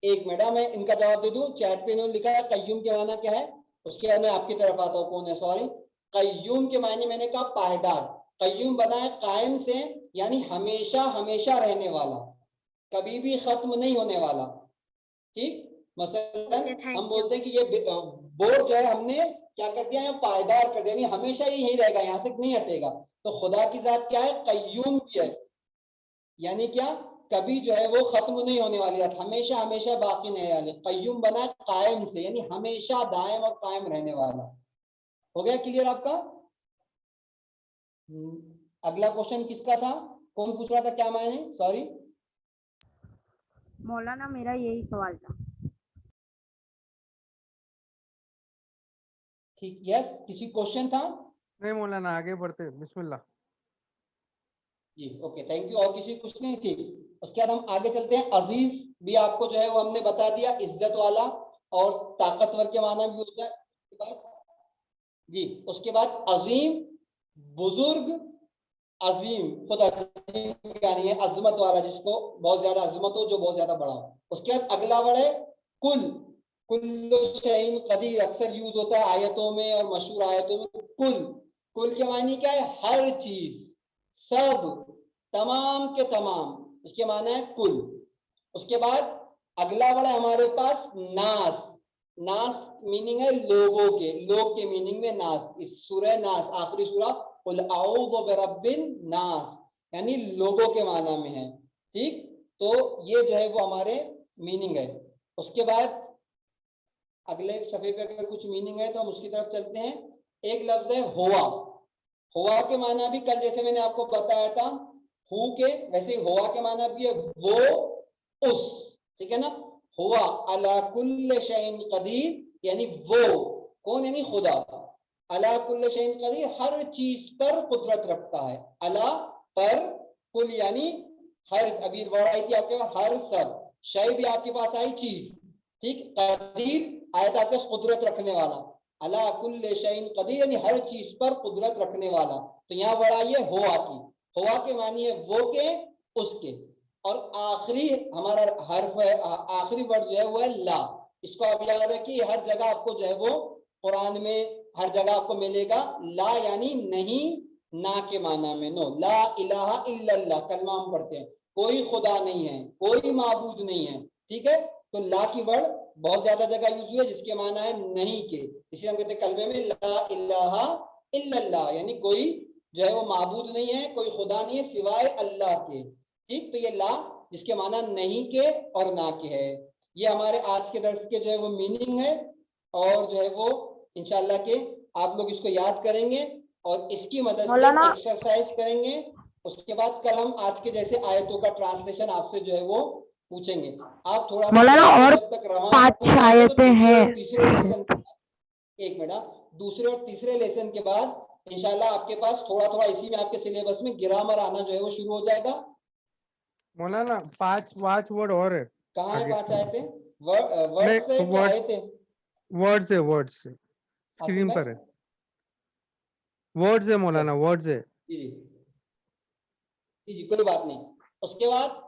एक मिनट मैं इनका जवाब दे दूं। चैट पे इन्होंने लिखा है कय्यूम के माना क्या है, उसके बाद मैं आपकी तरफ आता हूँ। कौन है? सॉरी, कय्यूम के मायने मैंने कहा पायदार। कय्यूम बना है कायम से, यानी हमेशा हमेशा रहने वाला, कभी भी खत्म नहीं होने वाला। ठीक, मसलन हम बोलते हैं कि ये बोर्ड जो है हमने क्या कर दिया है, पायदार कर दिया, यानी हमेशा ये यही रहेगा, यहाँ से नहीं हटेगा। तो खुदा की जात क्या है? कय्यूम भी है, यानी क्या? कभी जो है वो खत्म नहीं होने वाली है, हमेशा हमेशा बाकी नहीं वाले। कय्यूम बना कायम से, यानी हमेशा दायम और कायम रहने वाला। हो गया क्लियर आपका? अगला क्वेश्चन किसका था? कौन पूछ रहा था? क्या मायने? सॉरी मौलाना मेरा यही सवाल था। ठीक, यस, किसी क्वेश्चन था? नहीं मौलाना, आगे बढ़ते हैं, बिस्मिल्लाह। जी ओके, थैंक यू। और किसी कुछ नहीं? ठीक, उसके बाद हम आगे चलते हैं। अजीज भी आपको जो है वो हमने बता दिया, इज्जत वाला और ताकतवर के माना भी होता है। उसके बाद जी, उसके बाद अजीम, बुजुर्ग, अजीम, खुद अजीम यानी है अजमत वाला, जिसको बहुत ज्यादा अजमत हो, जो बहुत ज्यादा बड़ा हो। उसके बाद अगला वर्ड है कुल। कुल्लु शैइन कदीर अक्सर यूज होता है आयतों में और मशहूर आयतों में। कुल, कुल के मानी क्या है? हर चीज, सब, तमाम के तमाम, इसके माना है कुल। उसके बाद अगला वर्ड है हमारे पास नास। नास मीनिंग है लोगों के, लोग के मीनिंग में नास। इस सूरह नास, आखिरी सूरा, कुल अऊज़ु बिरब्बिन नास, यानी लोगों के माना में है। ठीक, तो ये जो है वो हमारे मीनिंग है। उसके बाद अगले सफे पे अगर कुछ मीनिंग है तो हम उसकी तरफ चलते हैं। एक लफ्ज है हुआ। हुआ के माना भी कल जैसे मैंने आपको बताया था हु के, वैसे ही हुआ के माना भी है वो, उस, ठीक है ना। हुआ अला कुल्ले शैइन कदीर, यानी वो कौन? यानी खुदा। अला कुल्ले शैइन कदीर, हर चीज पर कुदरत रखता है। अला पर, कुल यानी हर, अभी वर्ड आई थी आपके पास हर, सब, शय भी आपके पास आई चीज, ठीक। कदीर आयत आपके कुदरत रखने वाला। अला कुल्ले शैइन कदीर यानी हर चीज पर कुदरत रखने वाला। तो यहाँ वर्ड आई है हुआ की। हुआ के मानी है वो के, उसके। और आखिरी हमारा हर्फ है, आखिरी वर्ड जो है वो है ला। इसको आप याद रखिए, हर जगह आपको जो है वो कुरान में हर जगह आपको मिलेगा। ला यानी नहीं, ना के माना में, नो। ला इलाहा इल्लल्लाह, कलमा हम पढ़ते हैं, कोई खुदा नहीं है, कोई माबूद नहीं है, ठीक है। तो ला की वर्ड बहुत ज्यादा जगह यूज हुई है, जिसके माना है नहीं के। इसी हम कहते हैं कलमे में ला इलाहा इल्लल्लाह, यानी कोई जो है वो माबूद नहीं है, कोई खुदा नहीं है सिवाय अल्लाह के। ठीक, तो ये ला जिसके माना नहीं के और ना के है। ये हमारे आज के दर्स के जो है वो मीनिंग है। और जो है वो इंशाल्लाह के आप लोग इसको याद करेंगे और इसकी मदद से एक्सरसाइज करेंगे। उसके बाद कल हम आज के जैसे आयतों का ट्रांसलेशन आपसे जो है वो पूछेंगे। आप थोड़ा सा और जब तक रवाना आयतें हैं, तीसरे लेसन, एक मिनट, दूसरे और तीसरे लेसन के बाद इंशाल्लाह आपके पास थोड़ा थोड़ा इसी में आपके सिलेबस में ग्रामर आना जो है वो शुरू हो जाएगा। मौलाना पांच वर्ड और है। कहाँ है 5 आयतें? वर्ड से क्या आयतें? वर्ड से स्क्रीन पर है। वर्ड से मौलाना, वर्ड से। जी जी जी, कोई बात नहीं। उसके बाद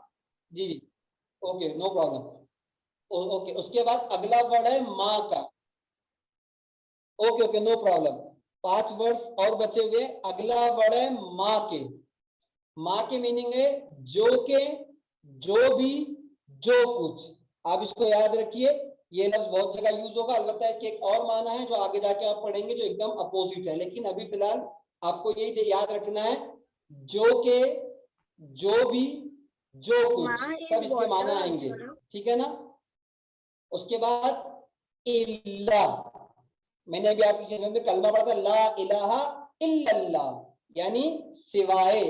जी जी, ओके, नो प्रॉब्लम। ओके, उसके बाद अगला वर्ड है माँ का। Okay okay, no problem. 5 words और बचे हुए। अगला वर्ड है माँ के। माँ के मीनिंग है जो के, जो भी, जो कुछ। आप इसको याद रखिए, ये लफ्ज बहुत जगह यूज होगा। अलबत्ता इसके एक और माना है जो आगे जाके आप पढ़ेंगे, जो एकदम अपोजिट है। लेकिन अभी फिलहाल आपको यही याद रखना है, जो के, जो भी, जो कुछ, सब इसके माना आएंगे, ठीक है ना। उसके बाद इल्ला, मैंने अभी आपकी में कलमा पढ़ा था, ला इलाहा इल्लल्लाह, यानी सिवाय,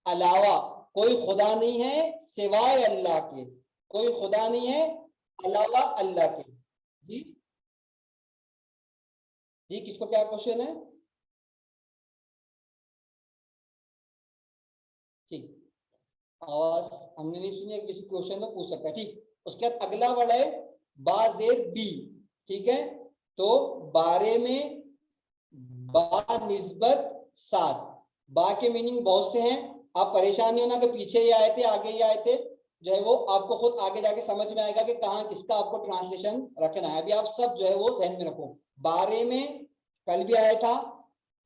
अलावा, कोई खुदा नहीं है सिवाय अल्लाह के, कोई खुदा नहीं है अलावा अल्लाह के। जी जी, किसको क्या क्वेश्चन है? ठीक, आवाज हमने नहीं सुनी है, किसी क्वेश्चन में पूछ सकता है, ठीक। उसके बाद अगला वर्ड है बाजेर बी, ठीक है। तो बारे में, बा निस्बत साथ। बा के मीनिंग बहुत से हैं, आप परेशान नहीं होना कि पीछे ये आए थे आगे ये आए थे, जो है वो आपको खुद आगे जाके समझ में आएगा कि कहाँ किसका आपको ट्रांसलेशन रखना है। अभी आप सब जो है वो ध्यान में रखो। बारे में कल भी आया था,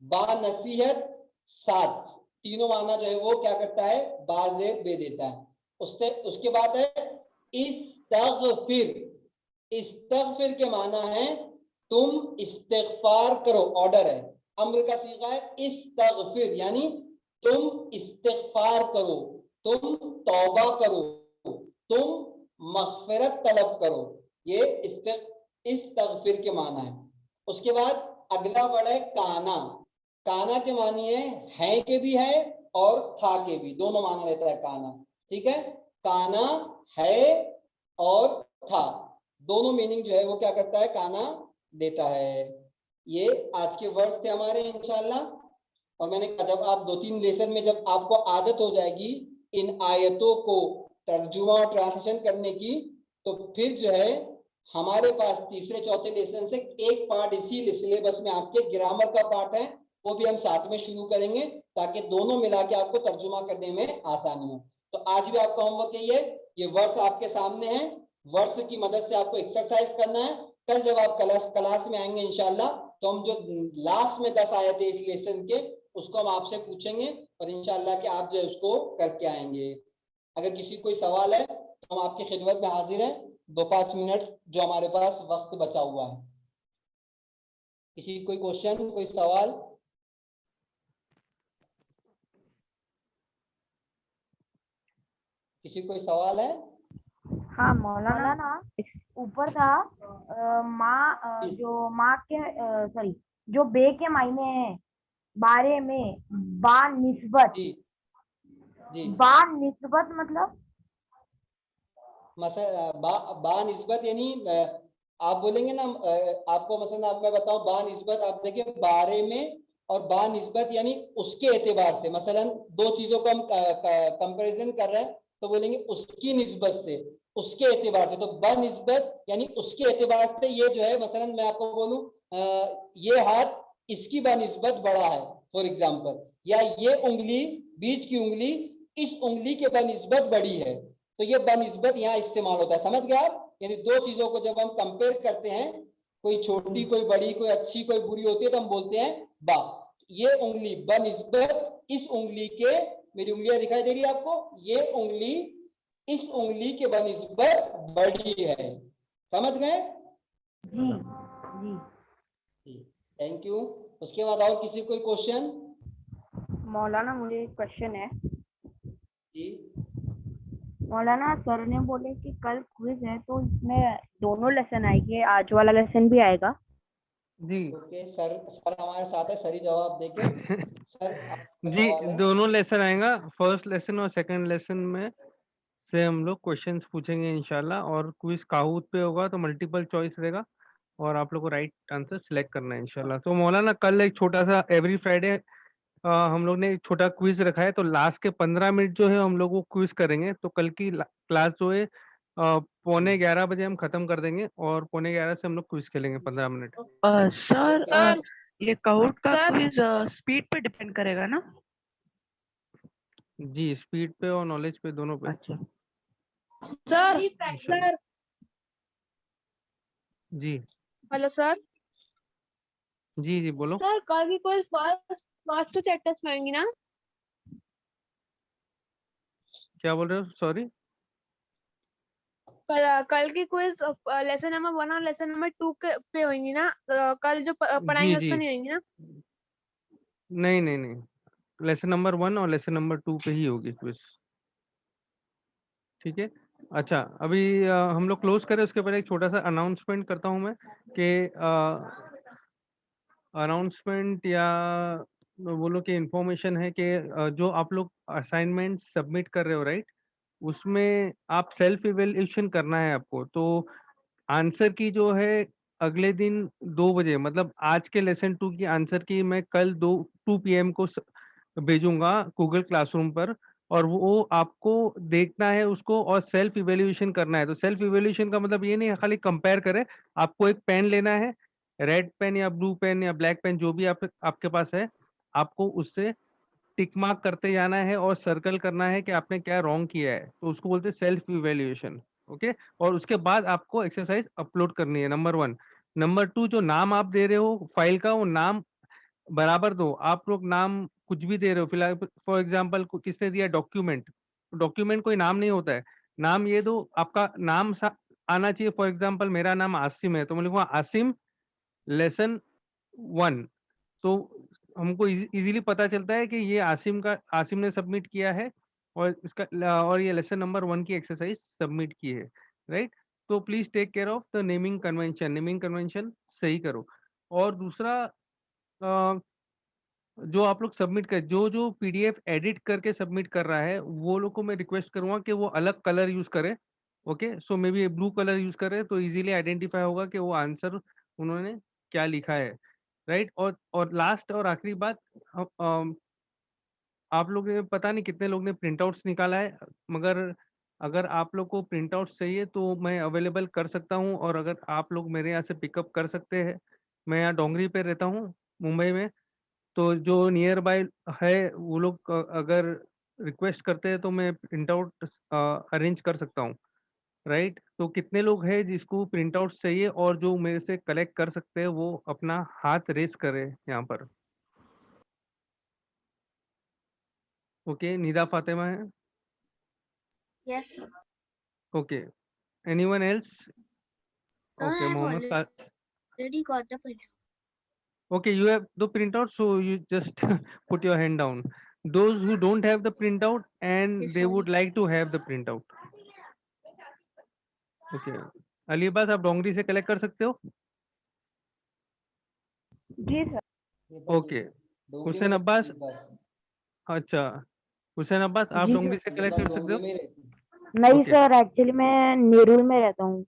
बा नसीहत साथ, तीनों माना जो है वो क्या करता है, बाजेर दे देता है। उसके बाद है इस्तगफिर। इस्तगफिर के माना है तुम इस्तिगफार करो, ऑर्डर है, अम्र का सीगा है। इस्तगफिर यानी तुम इस्तिगफार करो, तुम तौबा करो, तुम मगफिरत तलब करो, ये इस्तगफिर के माना है। उसके बाद अगला वर्ड है काना। काना के मानिए है के भी है और था के भी, दोनों माना रहता है काना। ठीक है, काना है और था, दोनों मीनिंग जो है वो क्या करता है, काना देता है। ये आज के वर्ड्स थे हमारे इंशाल्लाह। और मैंने कहा जब आप 2-3 लेसन में जब आपको आदत हो जाएगी इन आयतों को तर्जुमा और ट्रांसलेशन करने की, तो फिर जो है हमारे पास तीसरे चौथे लेसन से एक पार्ट इसी सिलेबस में आपके ग्रामर का पार्ट है, वो भी हम साथ में शुरू करेंगे ताकि दोनों मिला के आपको तर्जुमा करने में आसानी हो। तो आज भी आपका होमवर्क यही है, ये वर्ड्स आपके सामने हैं, वर्ड्स की मदद से आपको एक्सरसाइज करना है। कल जब आप क्लास में आएंगे इंशाल्लाह, तो हम जो लास्ट में 10 आए थे इस लेसन के, उसको हम आपसे पूछेंगे और इंशाल्लाह कि आप जो है उसको करके आएंगे। अगर किसी कोई सवाल है तो हम आपकी खिदमत में हाजिर हैं, 2-5 मिनट जो हमारे पास वक्त बचा हुआ है। किसी कोई क्वेश्चन, कोई सवाल? किसी कोई सवाल है? हाँ मौलाना, ऊपर था माँ, जो माँ के सॉरी जो बे के मायने हैं बारे में, बा निस्बत, जी जी, बा निस्बत मतलब बा निस्बत यानी आप बोलेंगे ना, आपको मसलन आप मैं बताऊं बा निस्बत, आप देखिए बारे में, और बा निस्बत यानी उसके एतबार से। मसलन दो चीजों को हम कंपैरिजन कर रहे हैं तो बोलेंगे उसकी निस्बत से, उसके एतबार से। तो बा निस्बत यानी उसके एतबार से, ये जो है मसलन मैं आपको बोलूं ये हाथ इसकी बा निस्बत बड़ा है फॉर एग्जाम्पल, या ये उंगली, बीच की उंगली इस उंगली के बा निस्बत बड़ी है, तो ये बनिस्बत यहाँ इस्तेमाल होता है। समझ गए आप? यानी दो चीजों को जब हम कंपेयर करते हैं, कोई छोटी कोई बड़ी, कोई अच्छी कोई बुरी होती है, तो हम बोलते हैं बा। ये उंगली बनिस्बत इस उंगली के, मेरी उंगलियां दिखाई दे रही है आपको, ये उंगली इस उंगली के बनिस्बत बड़ी है। समझ गए? जी जी। Thank you. उसके बाद और किसी कोई क्वेश्चन? मौलाना मुझे एक क्वेश्चन है। जी मौलाना सर ने बोले कि कल क्विज है, तो इसमें दोनों लेसन आएंगे, आज वाला लेसन भी आएगा? जी ओके सर, सर हमारे साथ है, सर ही जवाब देंगे। सर आपका जी, सवाल है? दोनों लेसन आएगा, फर्स्ट लेसन और सेकंड लेसन में से हम लोग क्वेश्चंस पूछेंगे इंशाल्लाह। और क्विज काहूत पे होगा तो मल्टीपल चॉइस रहेगा और आप लोग को राइट आंसर सिलेक्ट करना है इंशाल्लाह। तो मौलाना कल एक छोटा सा एवरी फ्राइडे हम लोग ने एक छोटा क्विज रखा है, तो लास्ट के 15 मिनट जो है हम लोग वो क्विज करेंगे। तो कल की क्लास जो है 11:15 बजे हम खत्म कर देंगे और 11:15 से हम लोग क्विज खेलेंगे 15 मिनट। सर सर, ये काउट का सर। क्विज स्पीड पे डिपेंड करेगा ना? जी, स्पीड पे और नॉलेज पे दोनों पे। अच्छा सर सर जी हेलो सर। जी जी बोलो। सर कल की कोई फास्ट चैप्टर्स में आएंगी ना? क्या बोल रहे हो? सॉरी। कल की क्विज लेसन नंबर 1 और लेसन नंबर 2 के पे होंगी ना? कल जो जी पढ़ाएंगे जी, उसमें नहीं होंगी ना? नहीं नहीं नहीं, लेसन नंबर 1 और लेसन नंबर 2 पे ही होगी क्विज। ठीक है। अच्छा, अभी हम लोग क्लोज करें उसके पहले एक छोटा सा अनाउंसमेंट करता हूँ मैं कि अनाउंसमेंट या बोलो कि इंफॉर्मेशन है कि जो आप लोग असाइनमेंट सबमिट कर रहे हो राइट, उसमें आप सेल्फ इवेल्यूशन करना है आपको। तो आंसर की जो है अगले दिन 2 बजे, मतलब आज के लेसन 2 की आंसर की मैं कल 2 PM को भेजूंगा गूगल क्लासरूम पर, और वो आपको देखना है उसको और सेल्फ इवेल्यूशन करना है। तो सेल्फ इवेल्यूशन का मतलब ये नहीं है खाली कंपेयर करें, आपको एक पेन लेना है, रेड पेन या ब्लू पेन या ब्लैक पेन जो भी आपके पास है, आपको उससे टिक मार्क करते जाना है और सर्कल करना है कि आपने क्या रॉन्ग किया है। तो उसको बोलते हैं सेल्फ इवेल्यूएशन। ओके, और उसके बाद आपको एक्सरसाइज अपलोड करनी है, नंबर 1। नंबर 2, जो नाम आप दे रहे हो फाइल का, वो नाम बराबर दो। आप लोग नाम कुछ भी दे रहे हो, फिलहाल फॉर एग्जांपल किसने दिया डॉक्यूमेंट, डॉक्यूमेंट कोई नाम नहीं होता है। नाम ये दो, आपका नाम आना चाहिए। फॉर एग्जांपल मेरा नाम आसिम है तो मैं लिखूंगा आसिम लेसन 1। तो हमको इजीली पता चलता है कि ये आसिम ने सबमिट किया है और और ये लेसन नंबर 1 की एक्सरसाइज सबमिट की है, राइट। तो please take care of the naming convention सही करो। और दूसरा जो आप लोग सबमिट कर, जो पीडीएफ एडिट करके सबमिट कर रहा है वो लोग को मैं रिक्वेस्ट करूंगा कि वो अलग कलर यूज करे। Okay, so may be blue colour use करे तो इजीली आइडेंटिफाई होगा कि वो आंसर उन्होंने क्या लिखा है, राइट। और लास्ट और आखिरी बात, आप लोग ने पता नहीं कितने लोग ने प्रिंट आउट्स निकाला है, मगर अगर आप लोग को प्रिंट आउट्स चाहिए तो मैं अवेलेबल कर सकता हूँ, और अगर आप लोग मेरे यहाँ से पिकअप कर सकते हैं, मैं यहाँ डोंगरी पे रहता हूँ मुंबई में, तो जो नियर बाय है वो लोग अगर रिक्वेस्ट करते हैं तो मैं प्रिंट आउट अरेंज कर सकता हूँ, राइट। तो कितने लोग हैं जिसको प्रिंट आउट चाहिए और जो मेरे से कलेक्ट कर सकते हैं वो अपना हाथ रेस करे यहाँ पर। ओके, निदा फातिमा है। Yes, sir. Okay, anyone else? Sir, okay, I've Mohammad already got the print. okay, you have the printout, so you just put your hand down. Those who don't have the printout and Yes, they sorry. would like to have the printout. Okay, Ali Abbas आप डोंगरी से collect कर सकते हो? जी sir. Okay, Hussain Abbas, अच्छा हुसैन अब्बास आप जी डोंगरी से collect कर सकते हो? नहीं ओके सर, एक्चुअली मैं नेरुल में रहता हूँ।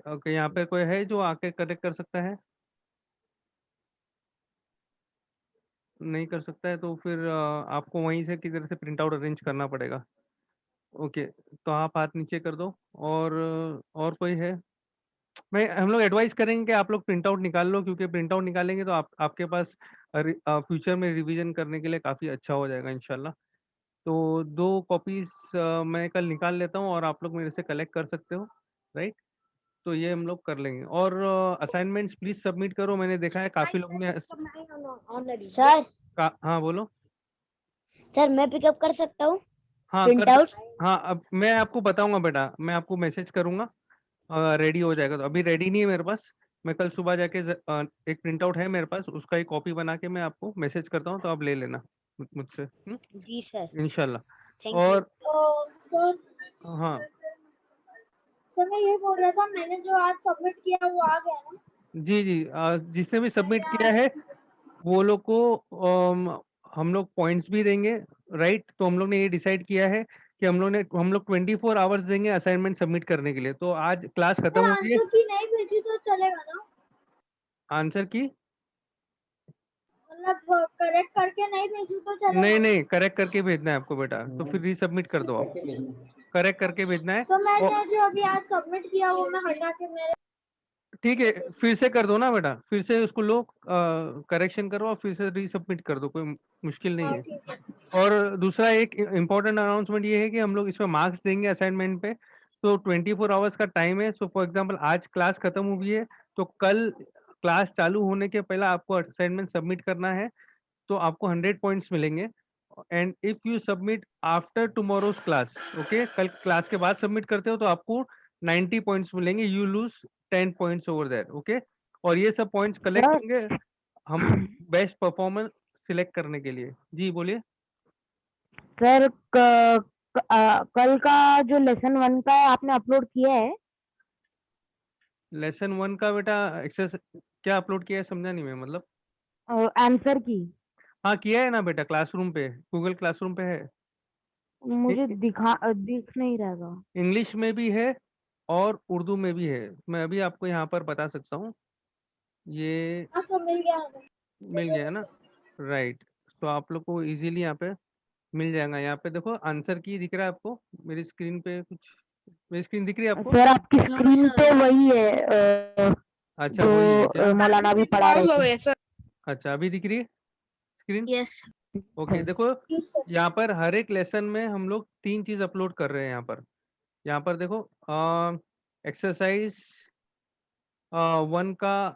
ओके, यहाँ पे कोई है जो आके कलेक्ट कर सकता है? नहीं कर सकता है तो फिर आपको वहीं से किधर से प्रिंट आउट अरेंज करना पड़ेगा। ओके, तो आप हाथ नीचे कर दो। और कोई है? हम लोग एडवाइस करेंगे कि आप लोग प्रिंट आउट निकाल लो, क्योंकि प्रिंट आउट निकालेंगे तो आपके पास फ्यूचर में रिवीजन करने के लिए काफ़ी अच्छा हो जाएगा इंशाल्लाह। तो 2 कॉपीज़ मैं कल निकाल लेता हूँ और आप लोग मेरे से कलेक्ट कर सकते हो, राइट। तो ये हम लोग कर लेंगे। और असाइनमेंट्स प्लीज़ सबमिट करो, मैंने देखा है काफ़ी लोगों ने सर, हाँ बोलो। सर मैं पिकअप कर सकता हूँ हाँ प्रिंट आउट? हाँ, अब मैं आपको बताऊंगा बेटा, मैं आपको मैसेज करूंगा रेडी हो जाएगा। तो अभी रेडी नहीं है मेरे पास, मैं कल सुबह जाके एक प्रिंट आउट है मेरे पास, उसका एक कॉपी बना के मैं आपको मैसेज करता हूँ, तो आप ले लेना मुझसे। जी सर, इंशाल्लाह। Thank you. और सर, हाँ सर मैं ये बोल रहा था, मैंने जो आज सबमिट किया वो आ गया ना? जी जी, जिसने भी सबमिट किया है वो लोग को हम लोग पॉइंट्स भी देंगे, राइट। तो हम लोग ने ये डिसाइड किया है कि हम लोग 24 आवर्स देंगे असाइनमेंट सबमिट करने के लिए। तो आज क्लास खत्म सर हो रही है। आंसर की नहीं भेजी तो चलेगा ना? आंसर की मतलब करेक्ट करके नहीं भेजू तो चलेगा? नहीं, करेक्ट करके भेजना है आपको बेटा, तो फिर रीसबमिट कर दो आप। करेक्ट करके भेजना है। तो मैंने और जो अभी आज सबमिट किया वो मैं हटा के मेरे ठीक है, फिर से कर दो ना बेटा, फिर से उसको लो, करेक्शन करो और फिर से रीसबमिट कर दो, कोई मुश्किल नहीं है। ठीक है। और दूसरा एक इम्पोर्टेंट अनाउंसमेंट ये है कि हम लोग इसमें मार्क्स देंगे असाइनमेंट पे। तो 24 आवर्स का टाइम है। सो फॉर एग्जांपल आज क्लास खत्म हुई है तो कल क्लास चालू होने के पहले आपको असाइनमेंट सबमिट करना है, तो आपको 100 पॉइंट्स मिलेंगे। And if you submit after tomorrow's class, okay, कल क्लास के बाद सबमिट करते हो तो आपको 90 पॉइंट्स मिलेंगे, you lose 10 points over that, okay. और ये सब पॉइंट्स कलेक्ट सर होंगे हम लोग बेस्ट परफॉर्मेंस सिलेक्ट करने के लिए। जी बोलिए। सर कल का जो लेसन 1 का है आपने अपलोड किया है? लेसन 1 का बेटा एक्सेस क्या अपलोड किया है, समझा नहीं मैं, मतलब? आंसर की हाँ किया है ना बेटा, क्लासरूम पे, गूगल क्लासरूम पे है। मुझे दिख नहीं रहेगा। इंग्लिश में भी है और उर्दू में भी है, मैं अभी आपको यहाँ पर बता सकता हूँ। ये हाँ सर, मिल गया हमें। मिल गया ना, राइट। तो आप लोग को इजीली यहाँ पे मिल जाएगा। यहाँ पे देखो आंसर की दिख रहा है आपको मेरी स्क्रीन पे, कुछ मेरी स्क्रीन दिख रही है आपको? सर आपकी स्क्रीन पे वही है अच्छा जो वही है क्या? मौलाना भी पढ़ा रहे हो थे। गया सर। अच्छा अभी दिख रही है स्क्रीन? यस ओके, देखो यस सर। यहाँ पर हर एक लेसन में हम लोग 3 चीज अपलोड कर रहे हैं। यहाँ पर देखो एक्सरसाइज 1 का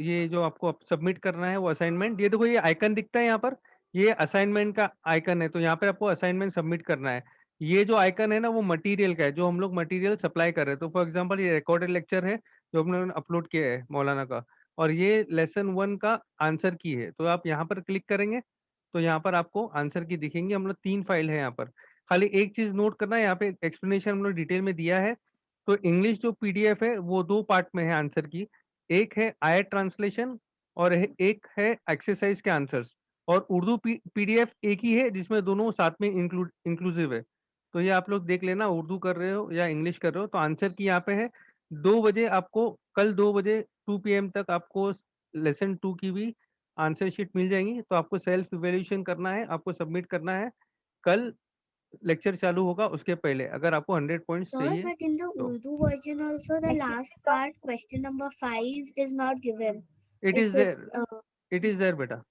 ये जो आपको सबमिट करना है वो असाइनमेंट, ये देखो ये आइकन दिखता है यहाँ पर, ये असाइनमेंट का आइकन है। तो यहाँ पे आपको असाइनमेंट सबमिट करना है। ये जो आइकन है ना वो मटेरियल का है, जो हम लोग मटेरियल सप्लाई कर रहे हैं। तो फॉर एग्जांपल ये रिकॉर्डेड लेक्चर है जो हमने अपलोड किया है मौलाना का, और ये लेसन 1 का आंसर की है। तो आप यहाँ पर क्लिक करेंगे तो यहाँ पर आपको आंसर की दिखेंगी। हम लोग 3 फाइल है यहाँ पर। खाली एक चीज नोट करना है, यहाँ पे एक्सप्लेनेशन हम लोग डिटेल में दिया है। तो इंग्लिश जो पीडीएफ है वो 2 पार्ट में है आंसर की, एक है आयत ट्रांसलेशन और एक है एक्सरसाइज के आंसर्स। और उर्दू PDF एक ही है जिसमें दोनों साथ में इंक्लूसिव है। तो ये आप लोग देख लेना, उर्दू कर रहे हो या इंग्लिश कर रहे हो। तो आंसर की यहाँ पे है 2 बजे आपको, कल 2 बजे 2 PM तक आपको लेसन 2 की भी आंसर शीट मिल जाएंगी। तो आपको सेल्फ इवेल्यूशन करना है, आपको सबमिट करना है। कल लेक्चर चालू होगा उसके पहले, अगर आपको 100 पॉइंट्स Sir, चाहिए but in the तो। Urdu version also the last part, question number 5 is not given. It is It's there बेटा।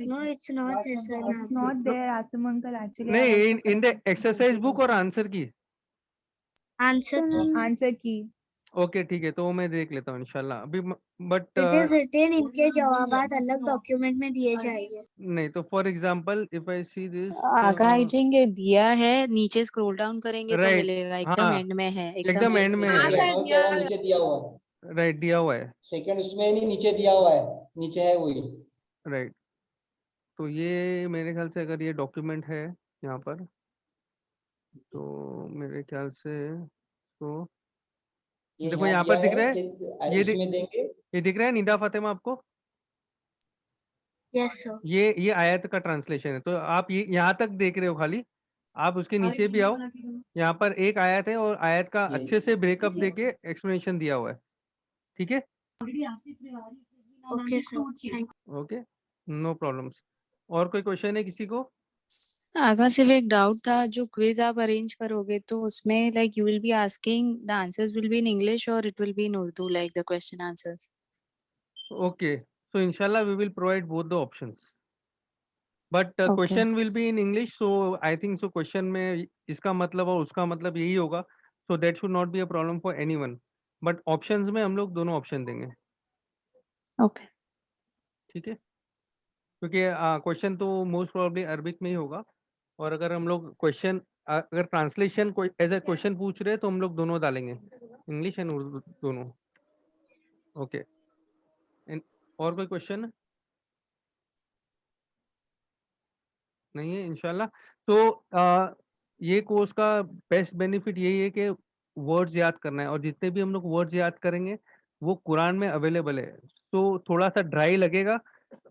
no, it's not there, sir. in It's answer. not there, Asim uncle. Actually, I नहीं, also in the exercise book और answer की। Answer key. answer key. Okay ठीक है, तो वो मैं देख लेता हूँ इंशाल्लाह अभी। बट It is written इनके जवाबात अलग डॉक्यूमेंट में दिए जाएंगे. नहीं, तो for example if I see this, Agha I think दिया है, नीचे स्क्रॉल डाउन करेंगे तो राइट, मिलेगा, एकदम हाँ एंड में है, एकदम एंड में हाँ है, सर, मैं कह दिया रहा हूँ है। नीचे दिया हुआ है, राइट दिया हुआ है, सेकंड उसमें नहीं, नीचे दिया हुआ है, नीचे है वही। राइट। तो ये मेरे ख्याल से अगर ये डॉक्यूमेंट है यहाँ पर, तो मेरे ख्याल से तो ये देखो यहाँ यहाँ दिया पर दिख है रहा है, कि ये इसमें देंगे। ये दिख रहा है निदा फातिमा आपको? Yes, sir. ये आयत का ट्रांसलेशन है। तो आप ये यहाँ तक देख रहे हो खाली, आप उसके नीचे भी आओ। यहाँ पर एक आयत है और आयत का ये अच्छे से ब्रेकअप देके एक्सप्लेनेशन दिया हुआ है, ठीक है? Okay, sir. Thank okay, no problems. और कोई क्वेश्चन है किसी को? आगा सिर्फ एक डाउट था, जो क्विज आप अरेंज करोगे तो उसमें like you will be asking the answers will be in English और it will be in Urdu, like the question answers? Okay, so इंशाल्लाह we will provide both the options, but Okay. Question will be in English. So I think so question में इसका मतलब और उसका मतलब यही होगा, so that should not be a problem for anyone. But options में हम लोग दोनों ऑप्शन देंगे, ओके। ठीक है? क्योंकि क्वेश्चन तो मोस्ट प्रोबेबली अरबिक में ही होगा, और अगर हम लोग क्वेश्चन अगर ट्रांसलेशन कोई एज ए क्वेश्चन पूछ रहे हैं तो हम लोग दोनों डालेंगे, इंग्लिश एंड उर्दू दोनों। ओके, और कोई क्वेश्चन नहीं है इंशाल्लाह। तो ये कोर्स का बेस्ट बेनिफिट यही है कि वर्ड्स याद करना है, और जितने भी हम लोग वर्ड्स याद करेंगे वो कुरान में अवेलेबल है। तो थोड़ा सा ड्राई लगेगा,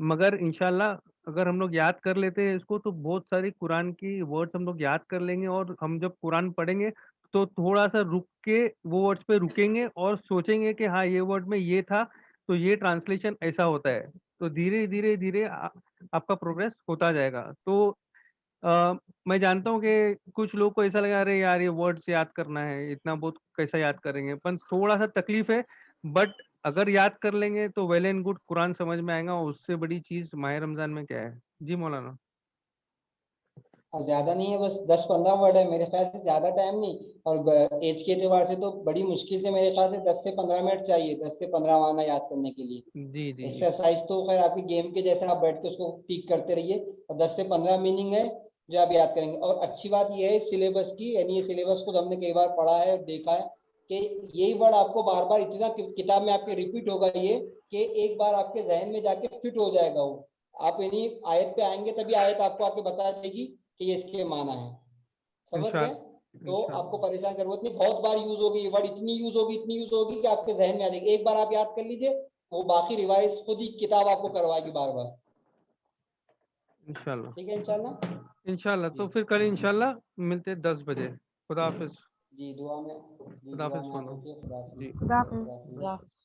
मगर इंशाल्लाह अगर हम लोग याद कर लेते हैं इसको तो बहुत सारी कुरान की वर्ड्स हम लोग याद कर लेंगे, और हम जब कुरान पढ़ेंगे तो थोड़ा सा रुक के वो वर्ड्स पे रुकेंगे और सोचेंगे कि हाँ ये वर्ड में ये था, तो ये ट्रांसलेशन ऐसा होता है। तो धीरे धीरे धीरे आपका प्रोग्रेस होता जाएगा। तो मैं जानता हूँ कि कुछ लोग को ऐसा लगा अरे यार ये वर्ड्स याद करना है, इतना बहुत कैसा याद करेंगे, पर थोड़ा सा तकलीफ है। बट अगर याद कर लेंगे तो वेल एंड गुड, कुरान समझ में आएगा। उससे बड़ी चीज माह रमजान में क्या है जी मौलाना? और ज्यादा नहीं है, बस 10-15 वर्ड है मेरे ख्याल से, ज्यादा टाइम नहीं। और एज के एतबार से तो बड़ी मुश्किल से मेरे ख्याल से 10 से 15 मिनट चाहिए, 10 से 15 माना याद करने के लिए। जी जी जी, एक्सरसाइज तो खैर आपकी गेम के जैसे आप बैठ के उसको टिक करते रहिए, और 10 से 15 मीनिंग है जो आप याद करेंगे। और अच्छी बात यह है सिलेबस की, यानी ये सिलेबस को हमने कई बार पढ़ा है और देखा है कि यही वर्ड आपको बार बार इतना किताब में आपके रिपीट होगा ये, कि एक बार आपके जहन में जाके फिट हो जाएगा वो। आप यानी आयत पे आएंगे तभी आयत आपको आके बता देगी कि ये इसके माना है, समझ गए? तो आपको परेशान जरूरत नहीं, बहुत बार यूज होगी ये वर्ड, इतनी यूज होगी कि आपके जहन में आ जाएगी। एक बार आप याद कर लीजिए, वो बाकी रिवाइज खुद ही किताब आपको करवाएगी बार बार। इंशाल्लाह ठीक है इंशाल्लाह। इंशाल्लाह। तो फिर कल इंशाल्लाह मिलते हैं 10 बजे। खुदा हाफिज। जी दुआ में, जी खुदा दुआ हाफिज में मानो याद रखिए। खुदा हाफिज। जी। खुदा हाफिज। खुदा हाफिज।